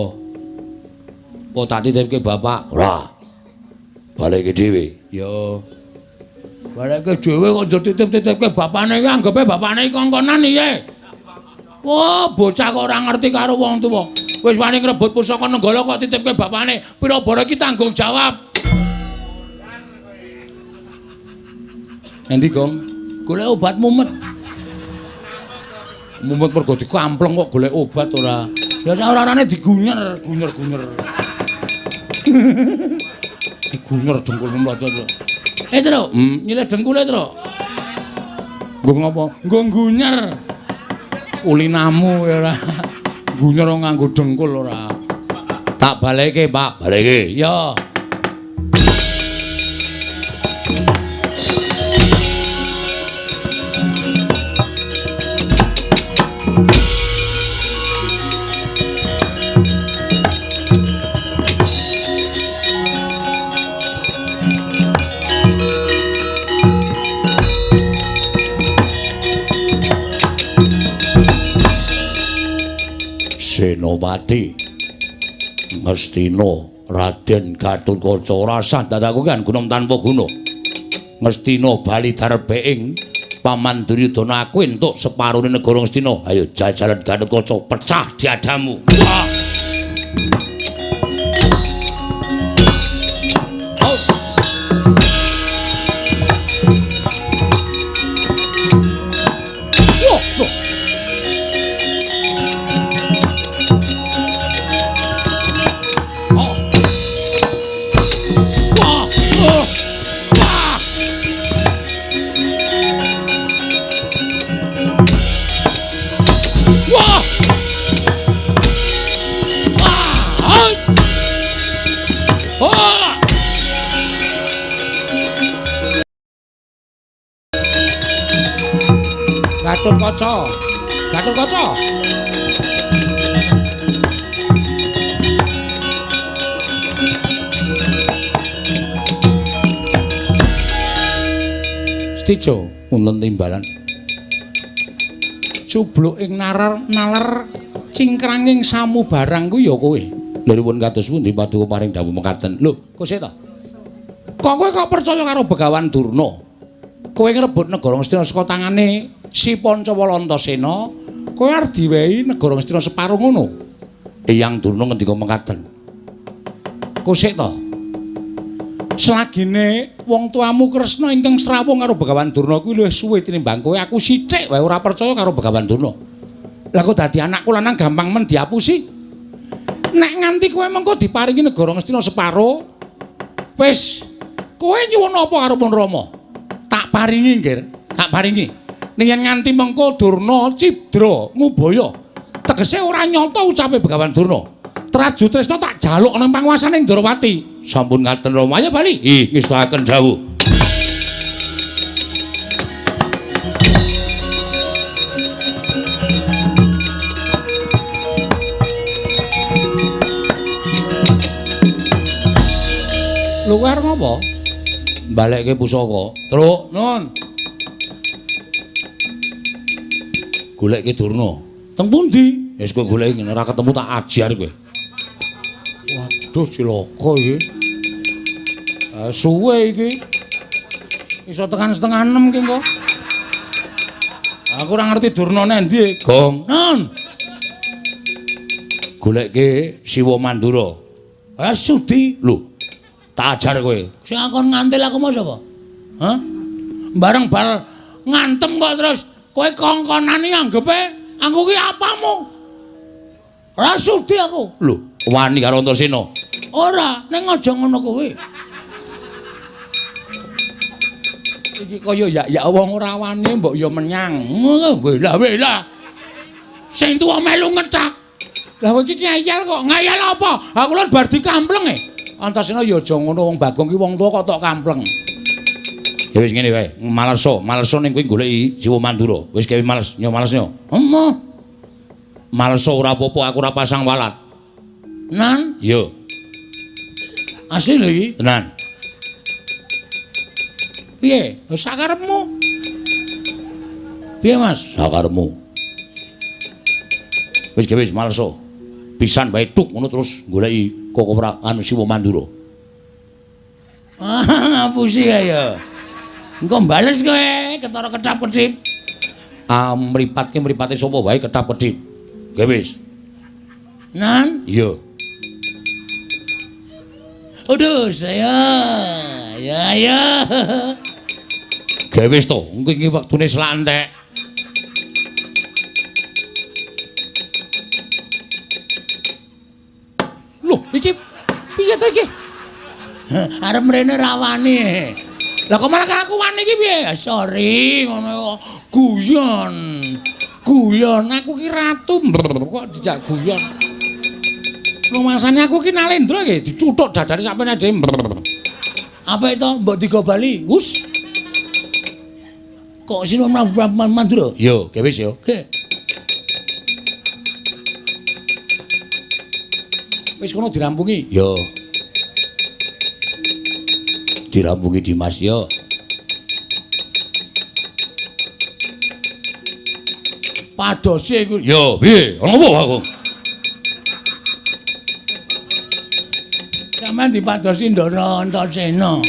Kok tak titipke Bapak? Ora. Bareke dhewe. Ya. Bareke dhewe kok dititip-titipke bapane iki anggepe bapane iki kongkonan iki. Wah, bocah kok ora ngerti karo wong tuwa. Wis wani ngrebut pusaka Nenggala kok titipke bapane. Pira bara iki tanggung jawab. Endi, Gong? Golek obat mumet. Mumet mergo dikampleng kok golek obat ora. Ya ora-orane digunyer, gunyer-gunyer. Digunyer dengkulmu mlocot. Tru, nyilih dengkule, Tru. Nggo ngopo? Nggo gunyer. Ulinamu ya ora. Gunyer nganggo dengkul ora. Tak baleke, Pak. Bareke. Ya. Senopati Ngastina Raden Gatotkaca rasa dadaku kan gunung tanpa guna. Ngastina bali darbeing Paman Duryudana aku entuk separone negara Ngastina. Ayo jajalan Gatotkaca pecah diadamu. Wah. Gatotkaca. Gatotkaca. Stijo wonten timbalan. Cubluk ing naler cingkranging samu barang ku ya kowe. Lha nuwun kados pundi paduka paring dawuh mekaten. Lho, kok seta? Kok kowe kok percaya karo Begawan Durna? Kowe ngrebut negara Ngastina saka tangane Si Pancawala Antasena, kowe arep diwehi negara Ngastina separo ngono. Eyang Durna ngendika mekaten. Kosek to. Selagine wong tuamu Kresna ingkang srawung karo Begawan Durna kuwi luwih suwe tinimbang kowe. Aku sithik wae ora percaya karo Begawan Durna. Lah kok dadi anakku lanang gampang men diapusi. Nek nganti kowe mengko diparingi negara Ngastina separo, wis kowe nyuwun apa karo Pun Rama? Tak paringi, Nggir. Tak paringi. Ning yen nganti mengko Durna Cidra ngubaya, tegese ora nyata ucape Begawan Durna. Traju tresna tak jaluk nang panguwasaning Ndrawati. Sampun ngaten Rama, ayo bali. Ngestahaken dawuh. Luar ngapa? Balekke pusaka. Truk, Nun. Goleki Durna. Teng pundi? Wis kowe goleki ngene ora ketemu tak ajar kowe. Waduh cilaka iki. Suwe iki. Iso tekan setengah 6 ki engko. Aku ora ngerti Durnane endi, Gong. Nun. Goleki Siwa Mandura. Sudi. Lho. Tak ajar kowe. Sing akon ngantil aku mau sapa? Hah? Bareng bal ngantem kok terus kowe kongkonane anggepe aku ki apamu? Ora sudi aku. Lho, wani karo Antasena. Ora, ning aja ngono kowe. Iki kaya ya wong ora wani mbok ya menyang. Wela. Sing tuwa melu ngethak. Lah kowe iki ngayal kok. Ngayal apa? Aku lho bar dikampleng Antasena ya aja ngono wong Bagong ki wong tuwa kok tok kampleng. Ya wis ngene wae, maleso ning kowe goleki Siwa Mandura. Wis gawe males, nyo. Emoh. Maleso ora apa-apa, aku ora pasang walat. Nan? Yo. Asli lho iki? Tenan. Piye? Sakarepmu. Piye, Mas? Sakarepmu. Wis gawe maleso. Pisan bae tuk ngono terus goleki Kokopra anu Siwa Mandura. Ngapusi ya. Engko bales kowe ketara kedap-kedip. Mripate sapa wae kedap-kedip. Nggih wis. Nan? Iya. Aduh, saya. Ya. Nggih wis to, engko iki wektune slantek. Loh, iki piye to iki? Arep mrene ra wani. Lah kok malah aku wani iki piye? Sorry, ngono guyon. Guyon, aku ki ratu. Kok dijak guyon. Rumasane aku ki Nalendra iki dicuthuk dadane sampene dhewe. Apa itu mbok digobali? Wus. Kok sino Mandura? Yo, ge wis yo. Ge. Wis kono dirampungi. Yo. Dirampungi Dimas yo. Padose iku. Yo, piye? Ono apa aku? Sampeyan dipadosi Ndara Antasena.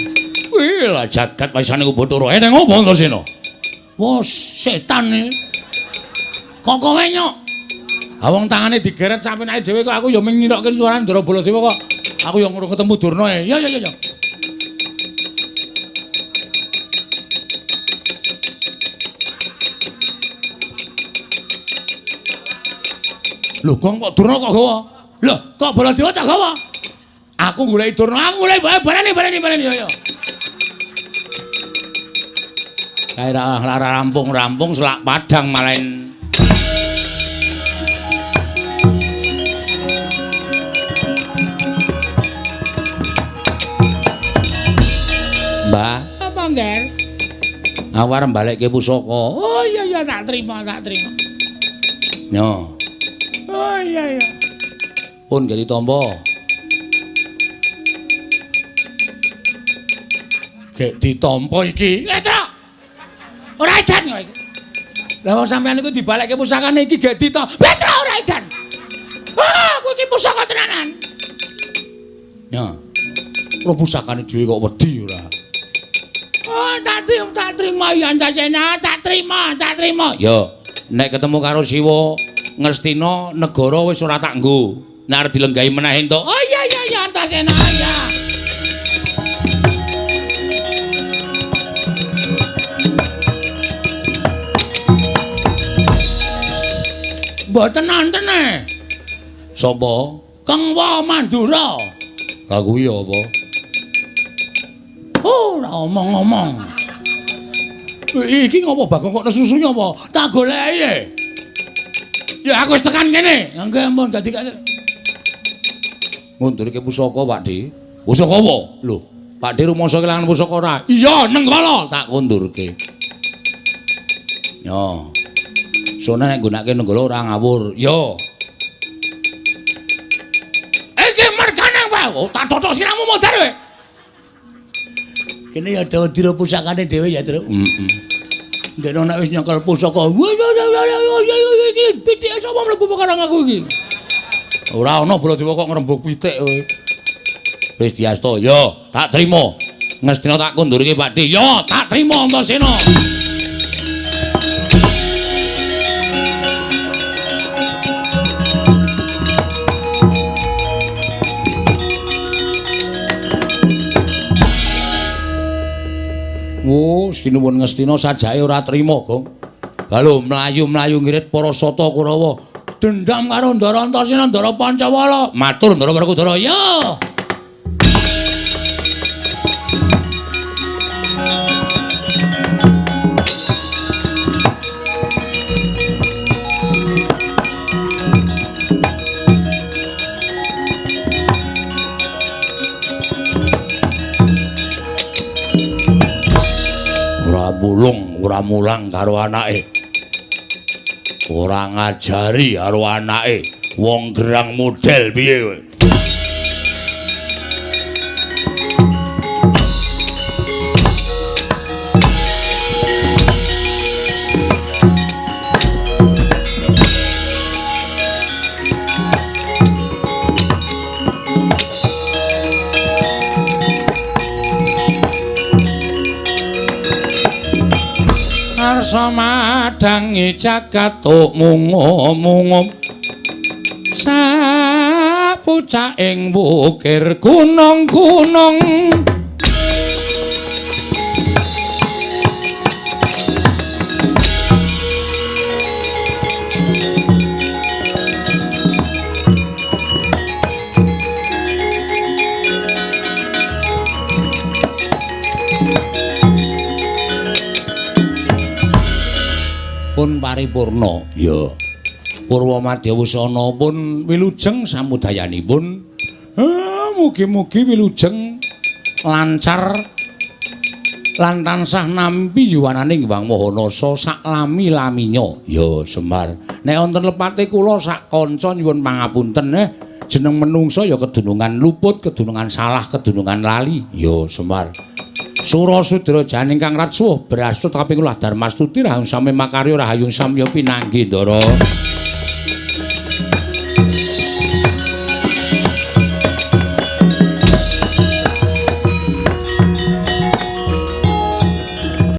Wih, lah jagat waisane ku Bathara. Ning opo Antasena? Wah, setan iki. Kok kowe nyok? Wong tangane digeret sampenake dhewe kok aku ya mung nyirokke suarane Ndara Baladewa kok. Aku ya ngono ketemu Durna. Ya. Lho, kok Durna kok gawa? Lho, kok Baladewa tak gawa? Aku goleki Durna, aku goleki baleni ya. Kae lara rampung selak padang malain. Mbah, apa nggih? Aku arep balekke pusaka. Oh iya tak trima. Nyo. Oh iya. Pun gak ditampa. Gek ditampa iki. Letro. Ora edan kok iki. Lah wong sampeyan iku dibalekke pusakane iki gek ditampa. Letro ora edan. Aku iki pusaka tenanan. Nyo. Lho pusakane dhewe kok wedi ora. Oh, tak terima ya Antasena, tak terima. Yo, nek ketemu karo Siwa Ngastina negara wis ora tak nggo. Nek arep dilenggahi meneh entuk. Oh iya Antasena ya. Mboten nonton e. Sapa? Kengwa Mandura. Lah kuwi apa? Ora omong-omong. Iki ngopo Bagong kok nesusunya apa? Tak goleki. Ya aku wis tekan kene. Nggih ampun dadi Ngundurke pusaka, Pakde. pusaka apa? Lho, Pakde rumangsa kelangan pusaka ora? Iya, nenggala tak kundurke. Yo. Sone nek nggunakake nenggala ora ngawur. Yo. Iki mergane wae. Oh, tak cocok siramu modar kowe. Kene ya dawa dira pusakane dhewe ya, Tru. Heeh. Ndekno nek wis nyekel pusaka, iki pitik sapa mlebu perkara aku iki? ora ana Baladewa kok ngrembug pitik kowe. Wis diasta, yo, tak trima. Ngestina tak kundurke, Pakde. Yo, tak trima Antasena. Oh, sinuwun Ngestina sajake ora trima, Gong. Kalau mlayu-mlayu ngirit para sata Kurawa, dendam karo Ndara Antasena, Ndara Pancawala. Matur Ndara Werkudara, yo. Ora mulang karo anake. Ora ngajari karo anake. Wong gerang model piye kowe? Arsa madangi jagat mungum-mungum sapucaking bukir gunung-gunung pun paripurna. Ya. Purwamadya Wusana pun wilujeng samudayanipun. Mugi-mugi wilujeng lancar lan tansah nampi yuwananing Wang Mahanasa saklami-laminya. Ya, Semar. Nek wonten lepate kula sak kanca nyuwun pangapunten jeneng menungsa ya kedunungan luput, kedunungan salah, kedunungan lali. Ya, Semar. Surasudra janing kang ratsuh brasut kaping kula Darmastuti rahang sami makarya rahayung samya pinanggi Ndara.